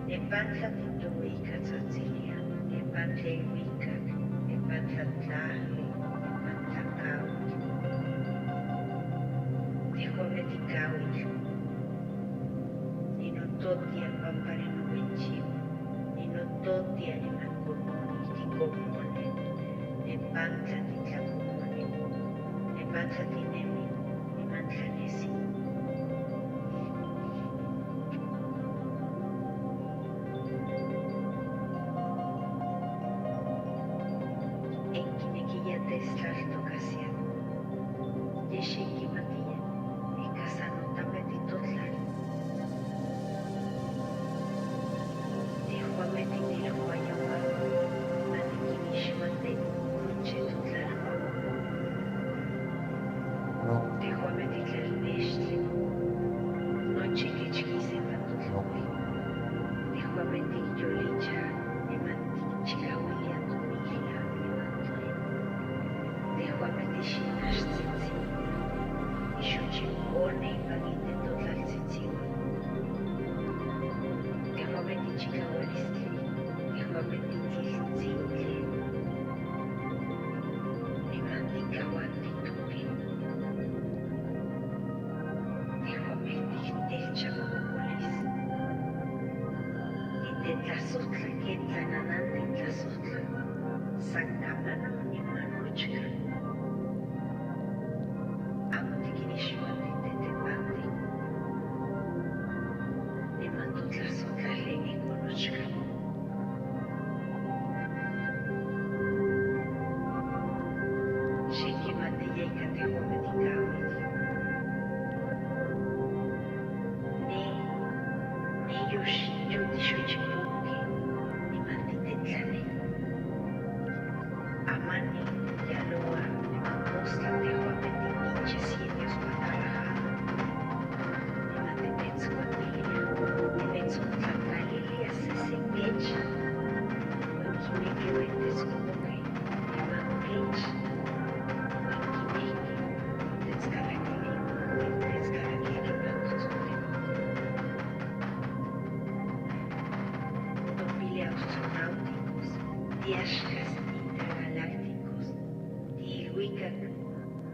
Nepantla titueica tzotzilia, Nepantla yumicac, Nepantla tlahli, Nepantla caut. Tejometicauit, Ninototia pampareno benchim, Ninototia nemacomoni, Ticomone, Nepantla titlacomoni, Nepantla tinemi, Nepantla nesi. Enquinequilla testlaltocasia, Yeshenquimatilla, Ecasano tapetitotlan. Tehuametinilhuayapa, Maniquinixmate, Conchetotlan.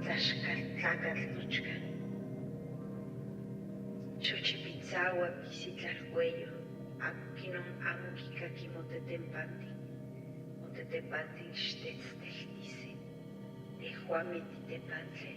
Tlac, Tlaxcaltlacatluchcan, Xochipitzaua pisitlalcuello, Aquinon amo kikaki motetempati, motetepati xtetztechtisi, Tehuami titepatle.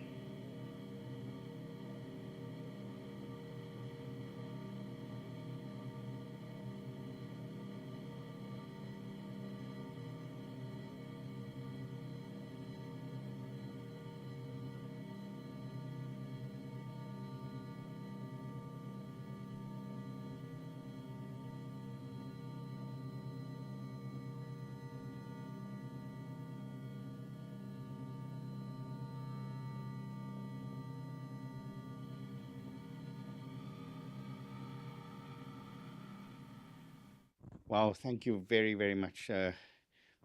Wow, thank you very, very much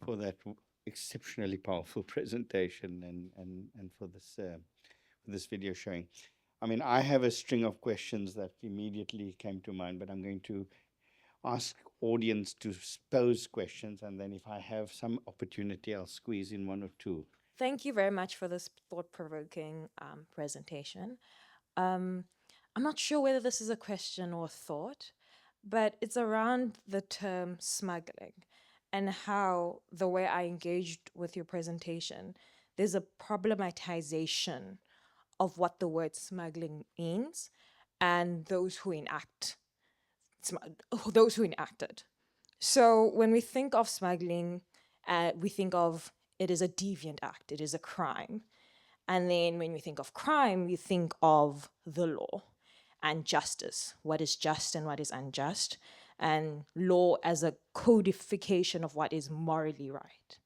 for that exceptionally powerful presentation and for this video showing. I mean, I have a string of questions that immediately came to mind, but I'm going to ask audience to pose questions, and then if I have some opportunity, I'll squeeze in one or two. Thank you very much for this thought-provoking presentation. I'm not sure whether this is a question or thought, but it's around the term smuggling and how the way I engaged with your presentation, there's a problematization of what the word smuggling means and those who enact, those who enacted. So when we think of smuggling, we think of it as a deviant act, it is a crime. And then when we think of crime, we think of the law and justice, what is just and what is unjust, and law as a codification of what is morally right.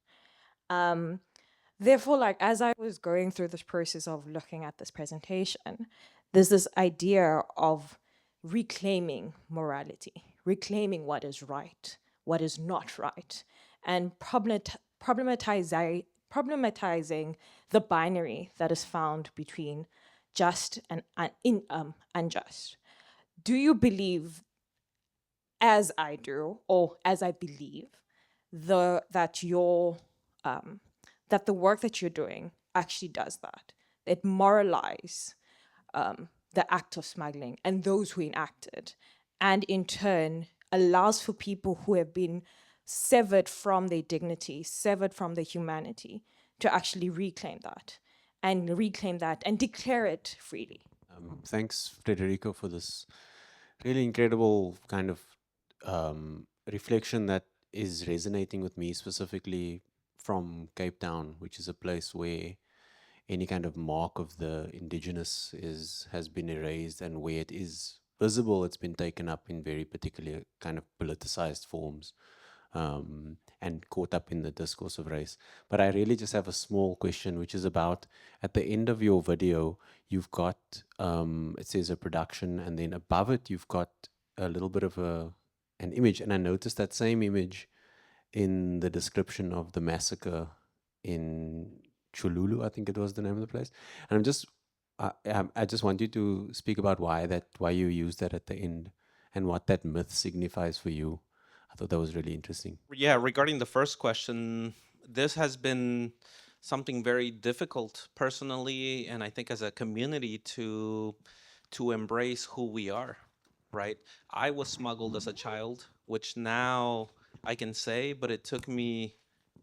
Therefore, like as I was going through this process of looking at this presentation, there's this idea of reclaiming morality, reclaiming what is right, what is not right, and problematizing the binary that is found between just and unjust. Do you believe, as I do, or as I believe, that the work that you're doing actually does that? It moralizes the act of smuggling and those who enacted, and in turn allows for people who have been severed from their dignity, severed from their humanity, to actually reclaim that and declare it freely. Thanks, Federico, for this really incredible kind of reflection that is resonating with me specifically from Cape Town, which is a place where any kind of mark of the indigenous has been erased, and where it is visible, it's been taken up in very particular kind of politicized forms. And caught up in the discourse of race. But I really just have a small question, which is about, at the end of your video, you've got, it says a production, and then above it, you've got a little bit of an image. And I noticed that same image in the description of the massacre in Cholula, I think it was the name of the place. And I just want you to speak about why you use that at the end, and what that myth signifies for you. I thought that was really interesting. Yeah, regarding the first question, this has been something very difficult personally, and I think as a community to embrace who we are, right? I was smuggled as a child, which now I can say, but it took me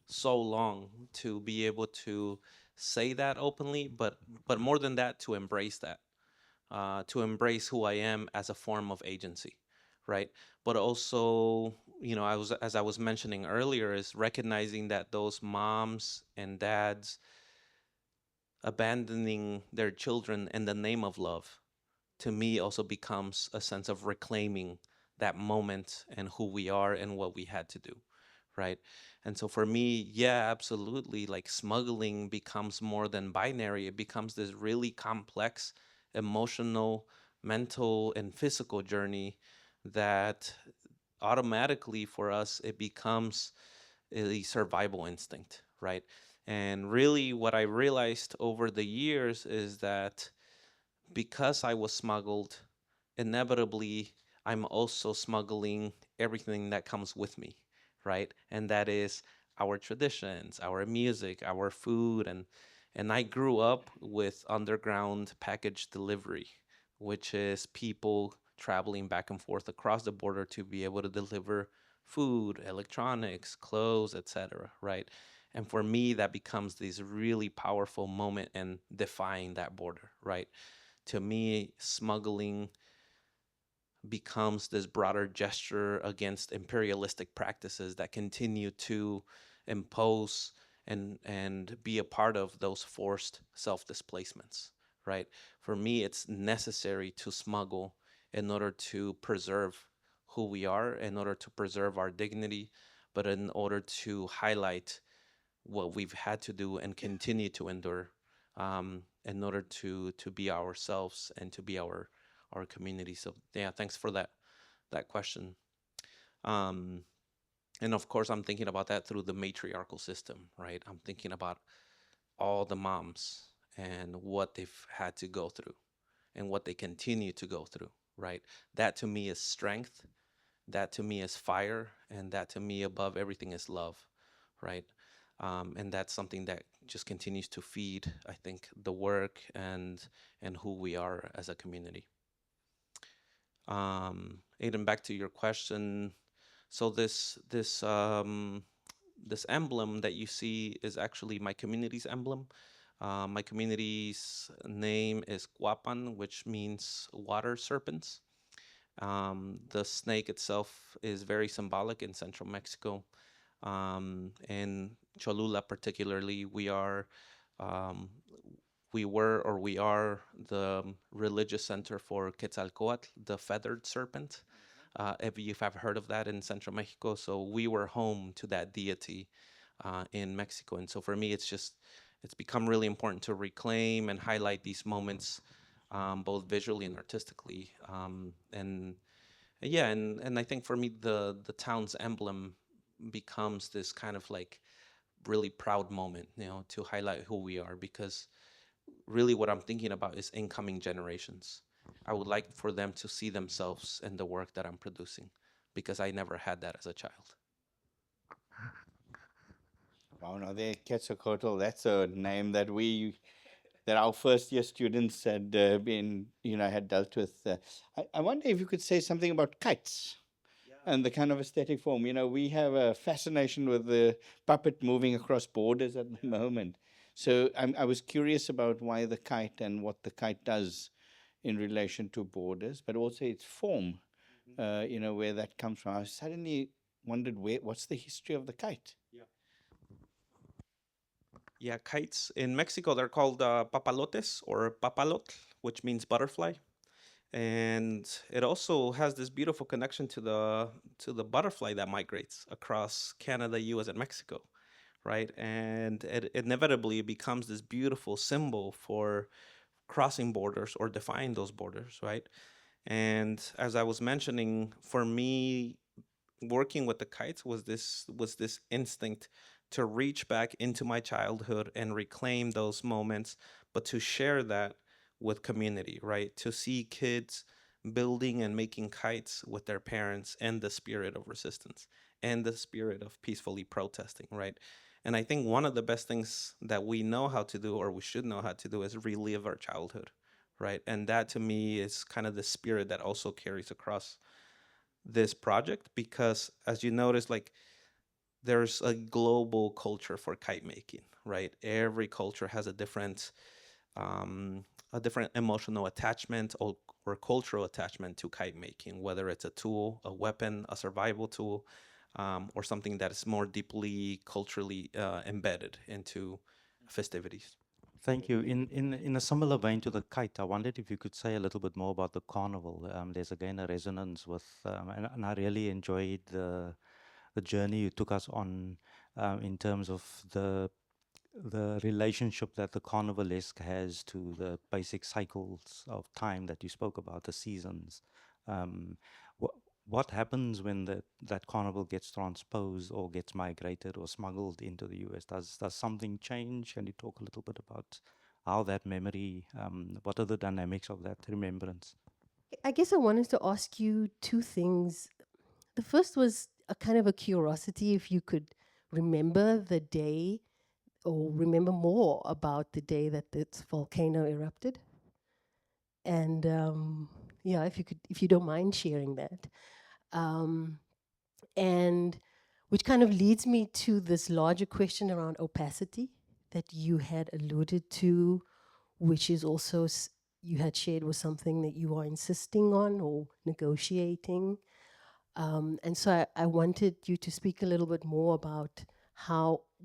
so long to be able to say that openly, but more than that, to embrace that, to embrace who I am as a form of agency, right? But also, as I was mentioning earlier, is recognizing that those moms and dads abandoning their children in the name of love, to me also becomes a sense of reclaiming that moment and who we are and what we had to do, right? And so for me, yeah, absolutely, like smuggling becomes more than binary. It becomes this really complex emotional, mental, and physical journey that automatically for us, it becomes a survival instinct, right? And really what I realized over the years is that because I was smuggled, inevitably I'm also smuggling everything that comes with me, right? And that is our traditions, our music, our food, And I grew up with underground package delivery, which is people traveling back and forth across the border to be able to deliver food, electronics, clothes, etc. Right? And for me, that becomes this really powerful moment in defying that border. Right? To me, smuggling becomes this broader gesture against imperialistic practices that continue to impose and be a part of those forced self-displacements, right? For me, it's necessary to smuggle in order to preserve who we are, in order to preserve our dignity, but in order to highlight what we've had to do and continue to endure, in order to be ourselves and to be our community. So yeah, thanks for that question. Um, and of course, I'm thinking about that through the matriarchal system, right? I'm thinking about all the moms and what they've had to go through and what they continue to go through, right? That to me is strength. That to me is fire. And that to me, above everything, is love, right? And that's something that just continues to feed, I think, the work and who we are as a community. Aiden, back to your question. So this emblem that you see is actually my community's emblem. My community's name is Cuapan, which means water serpents. The snake itself is very symbolic in central Mexico. In Cholula, particularly, um, we are the religious center for Quetzalcoatl, the feathered serpent. If you've heard of that in Central Mexico, so we were home to that deity in Mexico, and so for me, it's become really important to reclaim and highlight these moments, both visually and artistically, and yeah, and I think for me, the town's emblem becomes this kind of like really proud moment, to highlight who we are, because really what I'm thinking about is incoming generations. I would like for them to see themselves in the work that I'm producing, because I never had that as a child. Wow, now there, Quetzalcoatl, that's a name that that our first year students had had dealt with. I wonder if you could say something about kites and the kind of aesthetic form. We have a fascination with the puppet moving across borders at the moment. So I was curious about why the kite and what the kite does in relation to borders, but also its form, where that comes from. I suddenly wondered what's the history of the kite? Yeah, kites in Mexico, they're called papalotes or papalotl, which means butterfly. And it also has this beautiful connection to the butterfly that migrates across Canada, US, and Mexico, right? And it inevitably becomes this beautiful symbol for crossing borders or defying those borders, right? And as I was mentioning, for me, working with the kites was this instinct to reach back into my childhood and reclaim those moments, but to share that with community, right? To see kids building and making kites with their parents, and the spirit of resistance and the spirit of peacefully protesting, right? And I think one of the best things that we know how to do, or we should know how to do, is relive our childhood, right? And that to me is kind of the spirit that also carries across this project, because as you notice, like, there's a global culture for kite making, right? Every culture has um, a different emotional attachment, or cultural attachment to kite making, whether it's a tool, a weapon, a survival tool, or something that is more deeply culturally embedded into festivities. Thank you. In a similar vein to the kite, I wondered if you could say a little bit more about the carnival. There's again a resonance with, and I really enjoyed the journey you took us on, in terms of the relationship that the carnivalesque has to the basic cycles of time that you spoke about, the seasons. Um, what happens when that carnival gets transposed or gets migrated or smuggled into the US? Does something change? Can you talk a little bit about how that memory, what are the dynamics of that remembrance? I guess I wanted to ask you two things. The first was a kind of a curiosity if you could remember the day or remember more about the day that this volcano erupted. And yeah, if you don't mind sharing that. And which kind of leads me to this larger question around opacity that you had alluded to, which is also you had shared was something that you are insisting on or negotiating. And so I wanted you to speak a little bit more about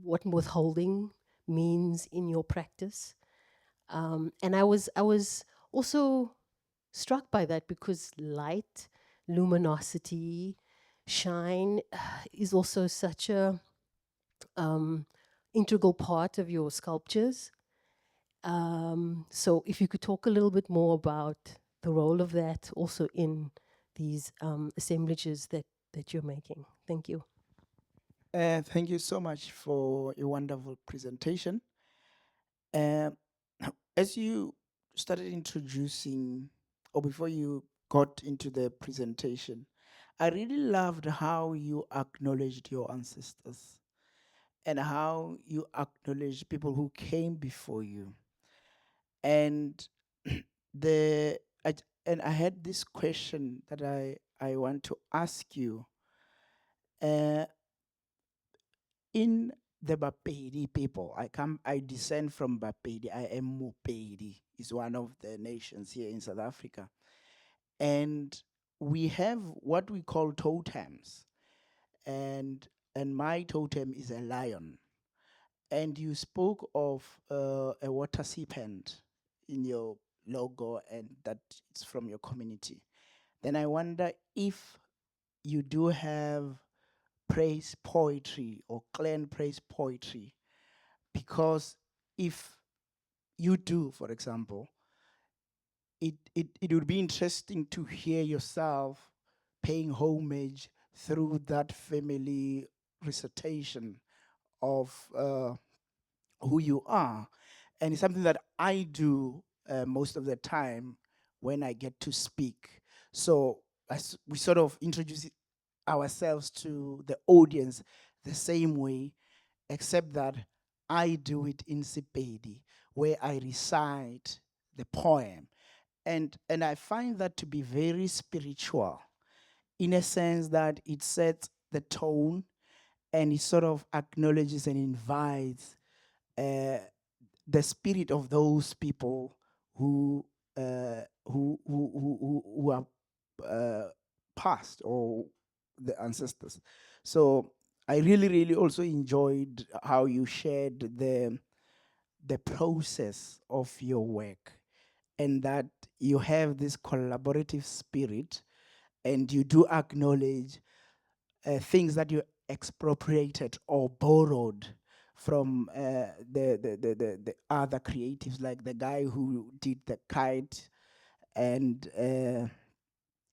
what withholding means in your practice. And I was also struck by that because light, luminosity, shine is also such a integral part of your sculptures. So if you could talk a little bit more about the role of that also in these assemblages that you're making. Thank you. Thank you so much for a wonderful presentation. Um, as you started introducing, or before you got into the presentation, I really loved how you acknowledged your ancestors and how you acknowledged people who came before you. And the I, and I had this question that I want to ask you. Uh, in the Bapedi people, I descend from Bapedi. I am Mupedi, is one of the nations here in South Africa. And we have what we call totems. And my totem is a lion. And you spoke of a water serpent in your logo, and that it's from your community. Then I wonder if you do have praise poetry or clan praise poetry, because if you do, for example, it would be interesting to hear yourself paying homage through that family recitation of who you are. And it's something that I do most of the time when I get to speak. So as we sort of introduce ourselves to the audience the same way, except that I do it in Sepedi, where I recite the poem. And I find that to be very spiritual, in a sense that it sets the tone and it sort of acknowledges and invites the spirit of those people who are past, or the ancestors. So I really, really also enjoyed how you shared the process of your work, and that you have this collaborative spirit, and you do acknowledge things that you expropriated or borrowed from the other creatives, like the guy who did the kite. And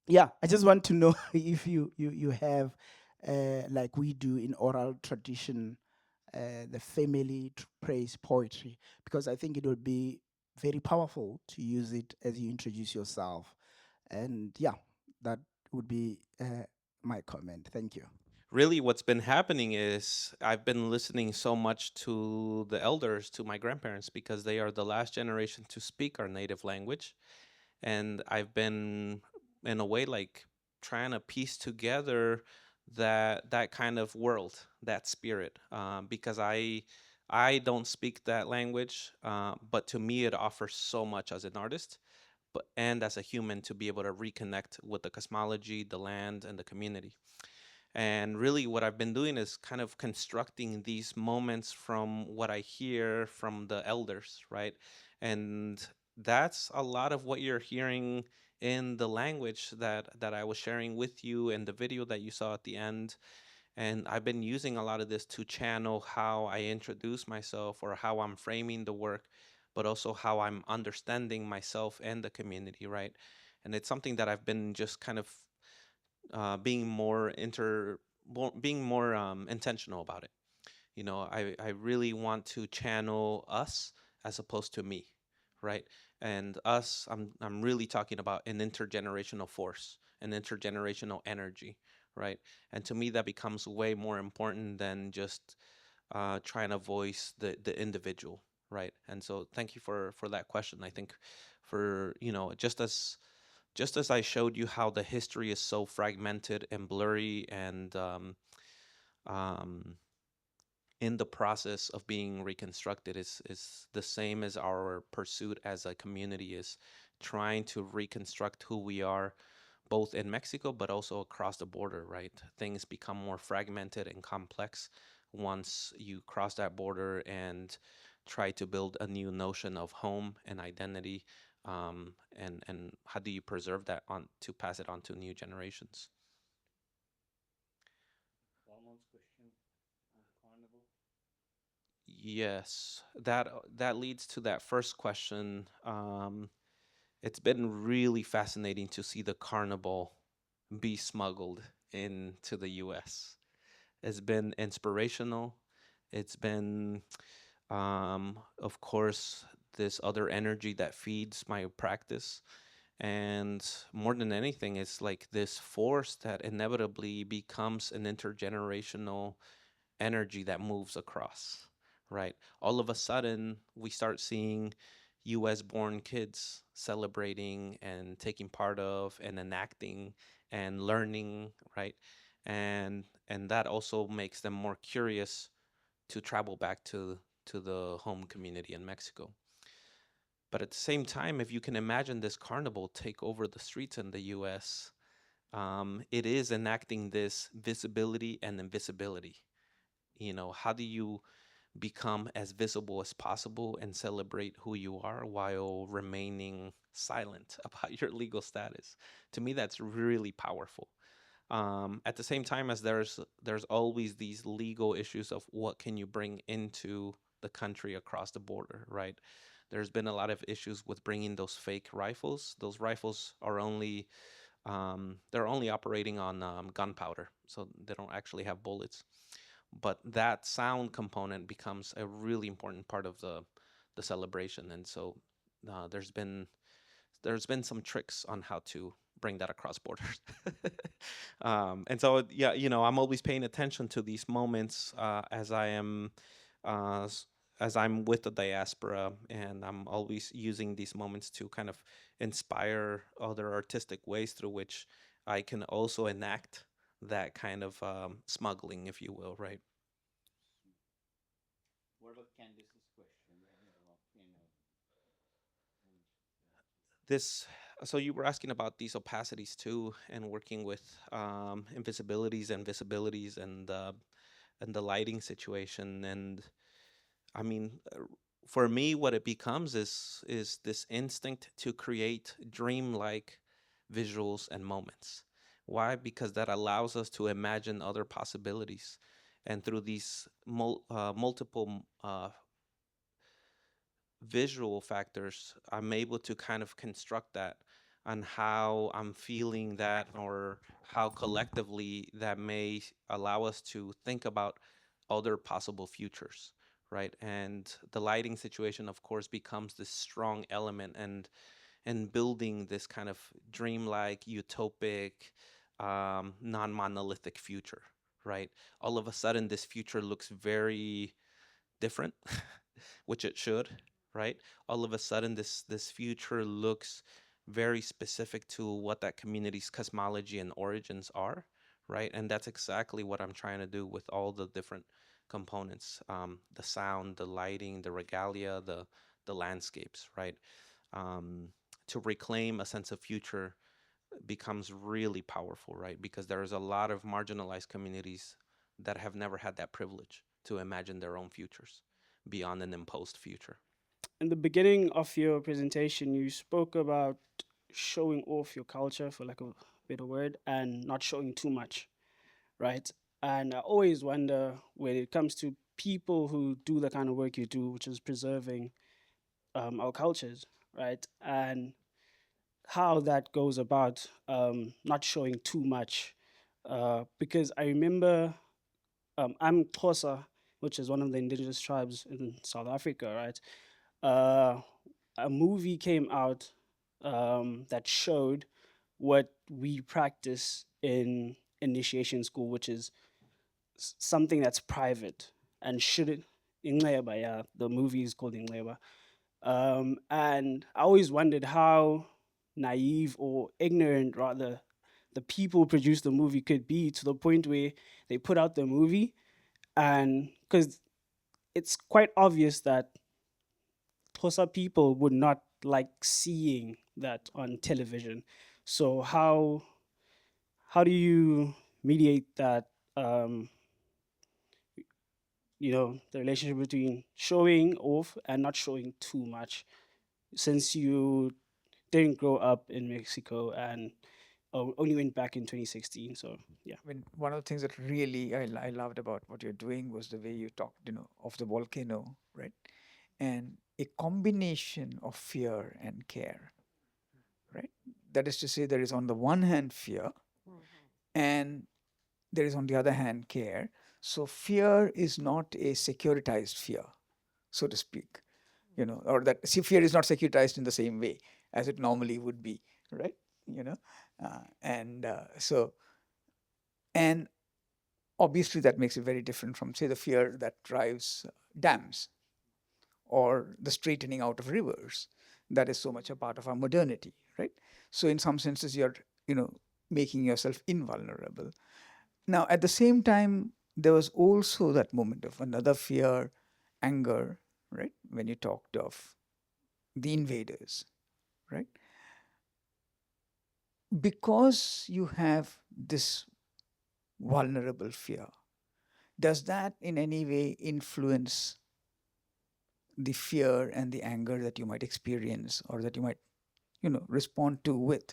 yeah, I just want to know if you have, like we do in oral tradition, the family praise poetry, because I think it would be very powerful to use it as you introduce yourself. And yeah, that would be my comment. Thank you. Really, what's been happening is I've been listening so much to the elders, to my grandparents, because they are the last generation to speak our native language. And I've been, in a way, like trying to piece together that kind of world, that spirit, because I don't speak that language, but to me it offers so much as an artist, but and as a human, to be able to reconnect with the cosmology, the land, and the community. And really, what I've been doing is kind of constructing these moments from what I hear from the elders, right? And that's a lot of what you're hearing in the language that I was sharing with you in the video that you saw at the end. And I've been using a lot of this to channel how I introduce myself or how I'm framing the work, but also how I'm understanding myself and the community, right? And it's something that I've been just kind of being more intentional about it. You know, I really want to channel us as opposed to me, right? And us, I'm really talking about an intergenerational force, an intergenerational energy, right? And to me, that becomes way more important than just trying to voice the individual, right? And so thank you for that question. I think for, just as I showed you how the history is so fragmented and blurry and um, in the process of being reconstructed is the same as our pursuit as a community is trying to reconstruct who we are both in Mexico but also across the border, right? Things become more fragmented and complex once you cross that border and try to build a new notion of home and identity. And how do you preserve that on to pass it on to new generations? Yes, that leads to that first question. It's been really fascinating to see the carnival be smuggled into the U.S. It's been inspirational. It's been, of course, this other energy that feeds my practice. And more than anything, it's like this force that inevitably becomes an intergenerational energy that moves across, right? All of a sudden, we start seeing US born kids celebrating and taking part of and enacting and learning, right? And that also makes them more curious to travel back to the home community in Mexico. But at the same time, if you can imagine this carnival take over the streets in the US, it is enacting this visibility and invisibility. How do you become as visible as possible and celebrate who you are while remaining silent about your legal status? To me, that's really powerful. At the same time as there's always these legal issues of what can you bring into the country across the border, right? There's been a lot of issues with bringing those fake rifles. Those rifles are they're only operating on gunpowder, so they don't actually have bullets. But that sound component becomes a really important part of the celebration, and so there's been some tricks on how to bring that across borders. And so yeah, I'm always paying attention to these moments as I am uh, s- as I'm with the diaspora, and I'm always using these moments to kind of inspire other artistic ways through which I can also enact that kind of smuggling, if you will, right? What about Candice's question? This So you were asking about these opacities too, and working with invisibilities and visibilities and the lighting situation. And I mean, for me, what it becomes is this instinct to create dreamlike visuals and moments. Why? Because that allows us to imagine other possibilities, and through these multiple visual factors, I'm able to kind of construct that on how I'm feeling that, or how collectively that may allow us to think about other possible futures, right? And the lighting situation, of course, becomes this strong element and building this kind of dreamlike, utopic, non-monolithic future, right? All of a sudden, this future looks very different, which it should, right? All of a sudden, this future looks very specific to what that community's cosmology and origins are, right? And that's exactly what I'm trying to do with all the different components: the sound, the lighting, the regalia, the landscapes, right? Um, to reclaim a sense of future becomes really powerful, right? Because there's a lot of marginalized communities that have never had that privilege to imagine their own futures beyond an imposed future. In the beginning of your presentation, you spoke about showing off your culture, for lack of a better word, and not showing too much, right? And I always wonder when it comes to people who do the kind of work you do, which is preserving our cultures, right? And how that goes about not showing too much. Because I remember I'm Xhosa, which is one of the indigenous tribes in South Africa, right? A movie came out that showed what we practice in initiation school, which is something that's private, and shouldn't. Ingleba, yeah, the movie is called Ingleba. And I always wondered how naive or ignorant, rather, the people who produced the movie could be to the point where they put out the movie, and because it's quite obvious that Xhosa people would not like seeing that on television. So how do you mediate that? Um, the relationship between showing off and not showing too much, since you didn't grow up in Mexico and only went back in 2016. So yeah. I mean, one of the things that really I loved about what you're doing was the way you talked, of the volcano, right? And a combination of fear and care, right? That is to say, there is on the one hand fear, and there is on the other hand care. So fear is not a securitized fear, so to speak, or that fear is not securitized in the same way as it normally would be, right? And so, and obviously that makes it very different from, say, the fear that drives dams or the straightening out of rivers. That is so much a part of our modernity, right? So in some senses, you're, making yourself invulnerable. Now, at the same time, there was also that moment of another fear, anger, right? When you talked of the invaders, right? Because you have this vulnerable fear, does that in any way influence the fear and the anger that you might experience or that you might, respond to with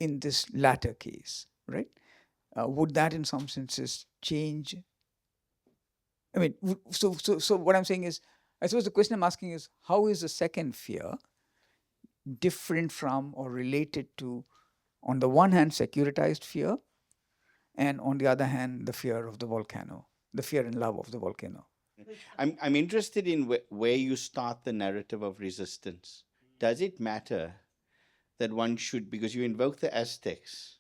in this latter case, right? Would that in some senses change? I mean, so what I'm saying is, I suppose the question I'm asking is, how is the second fear different from or related to, on the one hand, securitized fear, and on the other hand, the fear of the volcano, the fear and love of the volcano? I'm interested in where you start the narrative of resistance. Does it matter that one should, because you invoke the Aztecs,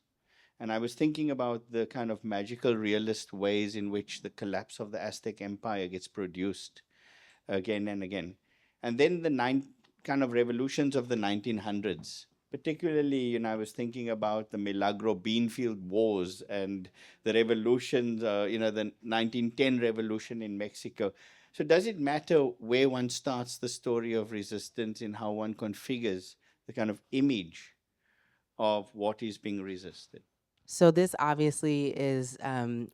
and I was thinking about the kind of magical realist ways in which the collapse of the Aztec Empire gets produced again and again. And then the kind of revolutions of the 1900s, particularly, I was thinking about the Milagro Beanfield Wars and the revolutions, the 1910 revolution in Mexico. So does it matter where one starts the story of resistance in how one configures the kind of image of what is being resisted? So this obviously is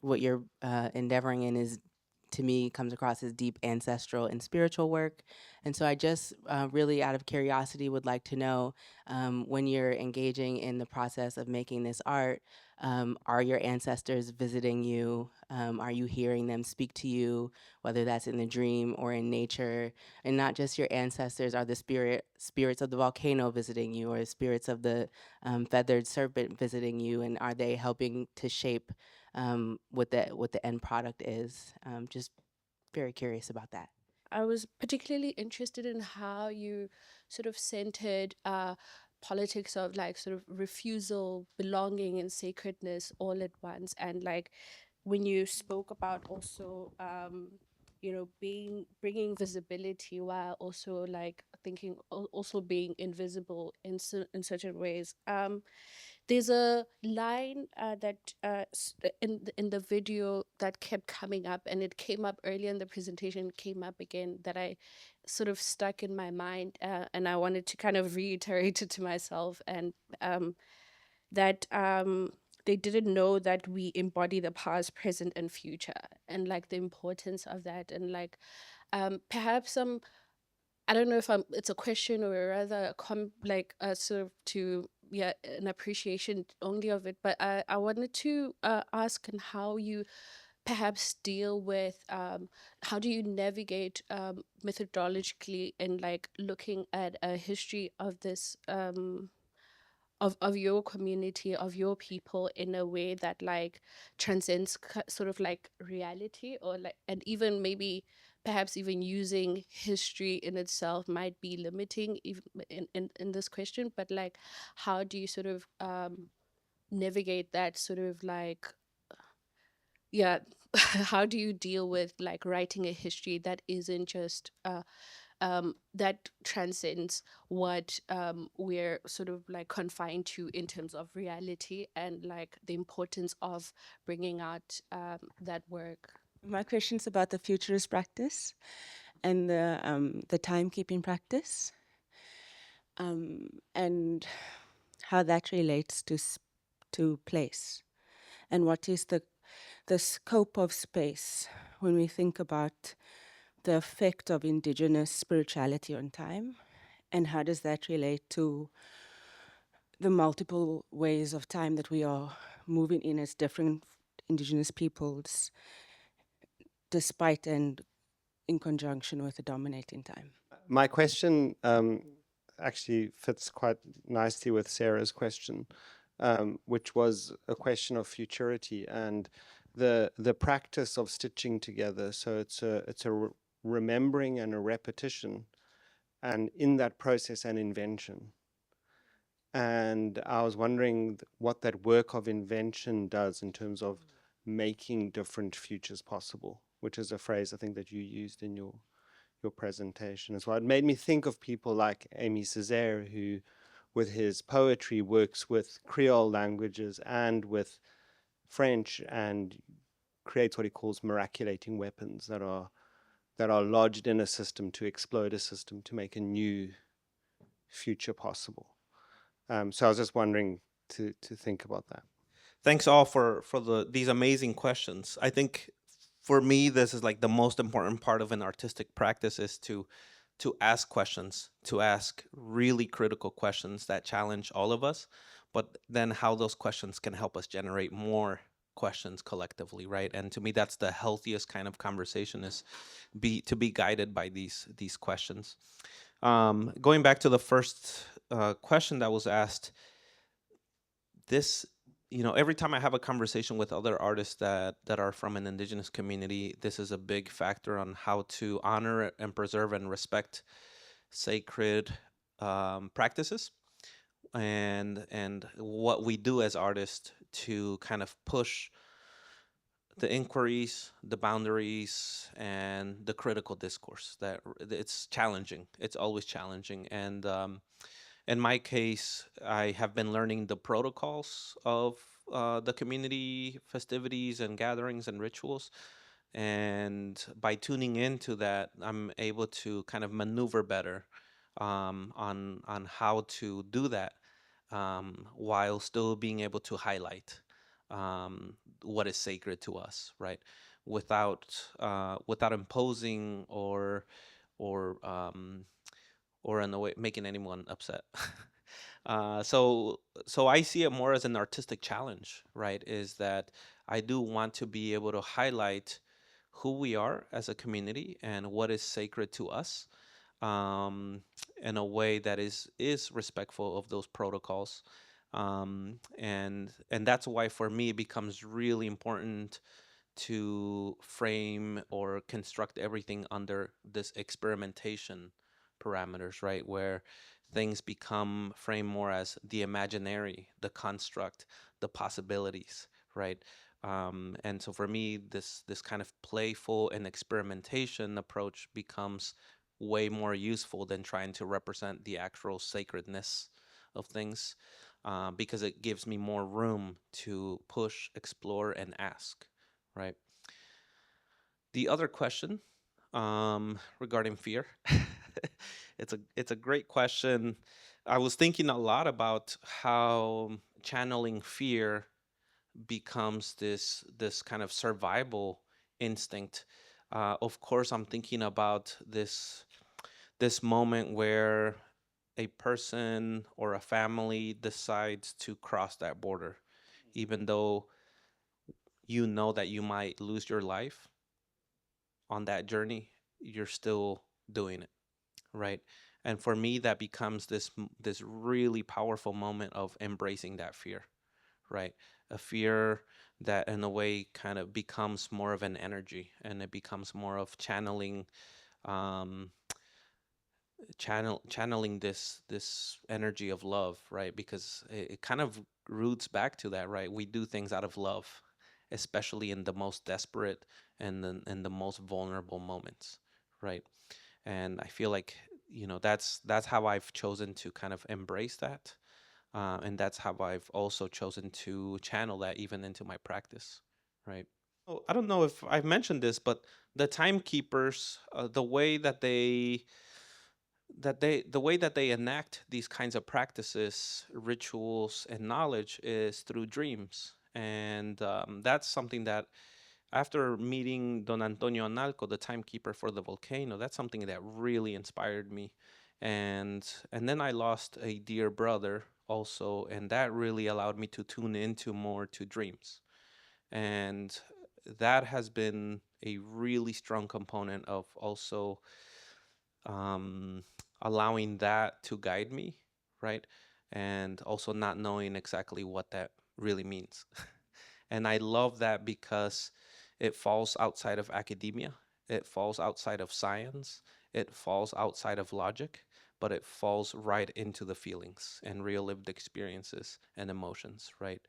what you're endeavoring in is, to me, comes across as deep ancestral and spiritual work. And so I just really out of curiosity would like to know, when you're engaging in the process of making this art, are your ancestors visiting you? Are you hearing them speak to you, whether that's in the dream or in nature? And not just your ancestors, are the spirits of the volcano visiting you, or spirits of the feathered serpent visiting you, and are they helping to shape what the end product is? Just very curious about that. I was particularly interested in how you sort of centered politics of like sort of refusal, belonging, and sacredness all at once. And like when you spoke about also, bringing visibility while also like thinking also being invisible in certain ways. There's a line in the video that kept coming up, and it came up earlier in the presentation, came up again, that I sort of stuck in my mind, and I wanted to kind of reiterate it to myself, and that they didn't know that we embody the past, present, and future, and like the importance of that, and like perhaps I don't know if it's a question or rather sort of to, yeah, an appreciation only of it, but I wanted to ask on how you perhaps deal with how do you navigate methodologically in like looking at a history of this of your community, of your people, in a way that like transcends sort of like reality, or like, and even maybe perhaps even using history in itself might be limiting even in this question, but like how do you sort of navigate that sort of like yeah, how do you deal with like writing a history that isn't just that transcends what we're sort of like confined to in terms of reality, and like the importance of bringing out that work? My question's about the futurist practice and the timekeeping practice, and how that relates to place, and what is the scope of space when we think about the effect of indigenous spirituality on time, and how does that relate to the multiple ways of time that we are moving in as different indigenous peoples, despite and in conjunction with the dominating time. My question actually fits quite nicely with Sarah's question, which was a question of futurity and the practice of stitching together. So it's a remembering and a repetition, and in that process, an invention. And I was wondering what that work of invention does in terms of making different futures possible, which is a phrase I think that you used in your presentation as well. It made me think of people like Aimé Césaire, who, with his poetry, works with Creole languages and with French, and creates what he calls miraculating weapons that are lodged in a system to explode a system to make a new future possible. So I was just wondering to think about that. Thanks all for these amazing questions. I think for me, this is like the most important part of an artistic practice, is to ask questions, to ask really critical questions that challenge all of us, but then how those questions can help us generate more questions collectively, right? And to me, that's the healthiest kind of conversation, is to be guided by these questions. Going back to the first question that was asked, this, every time I have a conversation with other artists that are from an indigenous community, this is a big factor on how to honor and preserve and respect sacred practices, and what we do as artists to kind of push the inquiries, the boundaries, and the critical discourse. That it's challenging. It's always challenging, and in my case, I have been learning the protocols of the community festivities and gatherings and rituals. And by tuning into that, I'm able to kind of maneuver better on how to do that, while still being able to highlight what is sacred to us, right? Without imposing or in a way making anyone upset. So I see it more as an artistic challenge, right? Is that I do want to be able to highlight who we are as a community and what is sacred to us, in a way that is respectful of those protocols. And that's why for me it becomes really important to frame or construct everything under this experimentation parameters, right? Where things become framed more as the imaginary, the construct, the possibilities, right? And so for me, this kind of playful and experimentation approach becomes way more useful than trying to represent the actual sacredness of things, because it gives me more room to push, explore, and ask, right? The other question, regarding fear, it's a great question. I was thinking a lot about how channeling fear becomes this kind of survival instinct. Of course, I'm thinking about this moment where a person or a family decides to cross that border, even though you know that you might lose your life on that journey, you're still doing it, right? And for me, that becomes this really powerful moment of embracing that fear, right? A fear that in a way kind of becomes more of an energy, and it becomes more of um, channeling this energy of love, right? Because it kind of roots back to that, right? We do things out of love, especially in the most desperate and the most vulnerable moments, right? And I feel like, that's how I've chosen to kind of embrace that, and that's how I've also chosen to channel that even into my practice, right? Oh, I don't know if I've mentioned this, but the timekeepers, the way that they enact these kinds of practices, rituals, and knowledge is through dreams, and that's something that, after meeting Don Antonio Analco, the timekeeper for the volcano, that's something that really inspired me, and then I lost a dear brother also, and that really allowed me to tune into more to dreams, and that has been a really strong component of also um, allowing that to guide me, right? And also not knowing exactly what that really means. And I love that because it falls outside of academia, it falls outside of science, it falls outside of logic, but it falls right into the feelings and real lived experiences and emotions, right?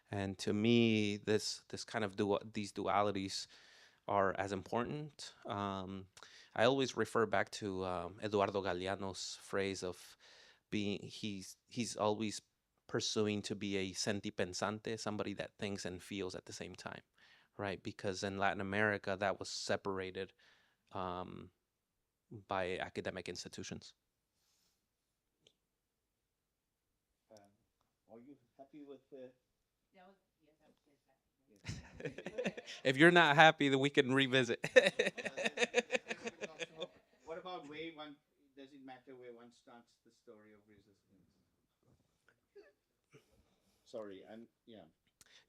And to me, this kind of these dualities are as important. I always refer back to Eduardo Galeano's phrase of being he's always pursuing to be a sentipensante, somebody that thinks and feels at the same time, right? Because in Latin America, that was separated um, by academic institutions. Are you happy with the? If you're not happy, then we can revisit. What about where one? Does it matter where one starts the story of resistance? Sorry, I'm yeah.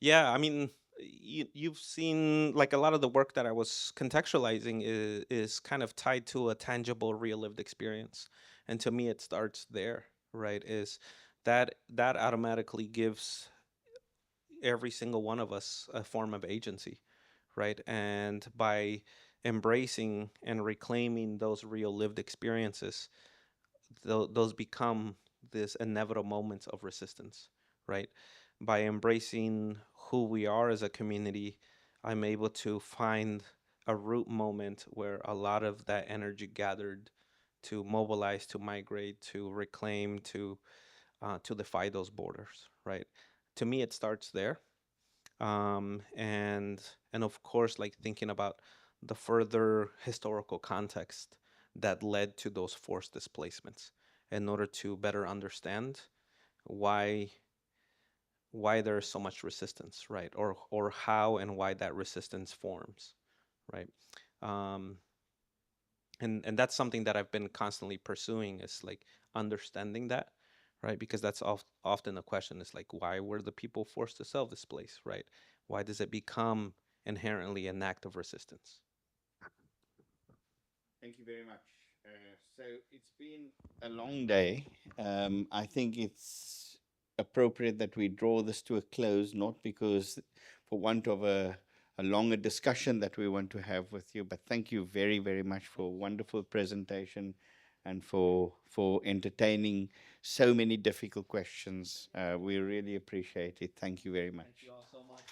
Yeah, I mean, you've seen like a lot of the work that I was contextualizing is kind of tied to a tangible, real lived experience, and to me, it starts there. Right? Is that automatically gives every single one of us a form of agency, right? And by embracing and reclaiming those real lived experiences, those become this inevitable moments of resistance, right? By embracing who we are as a community, I'm able to find a root moment where a lot of that energy gathered to mobilize, to migrate, to reclaim, to defy those borders, right? To me, it starts there, and of course, like thinking about the further historical context that led to those forced displacements in order to better understand why there's so much resistance, right? Or how and why that resistance forms, right? Um, and that's something that I've been constantly pursuing, is like understanding that, right? Because that's often the question, is like, why were the people forced to self-displace, right? Why does it become inherently an act of resistance? Thank you very much. So it's been a long day. I think it's appropriate that we draw this to a close, not because for want of a longer discussion that we want to have with you, but thank you very, very much for a wonderful presentation and for entertaining so many difficult questions. We really appreciate it. Thank you very much. Thank you all so much.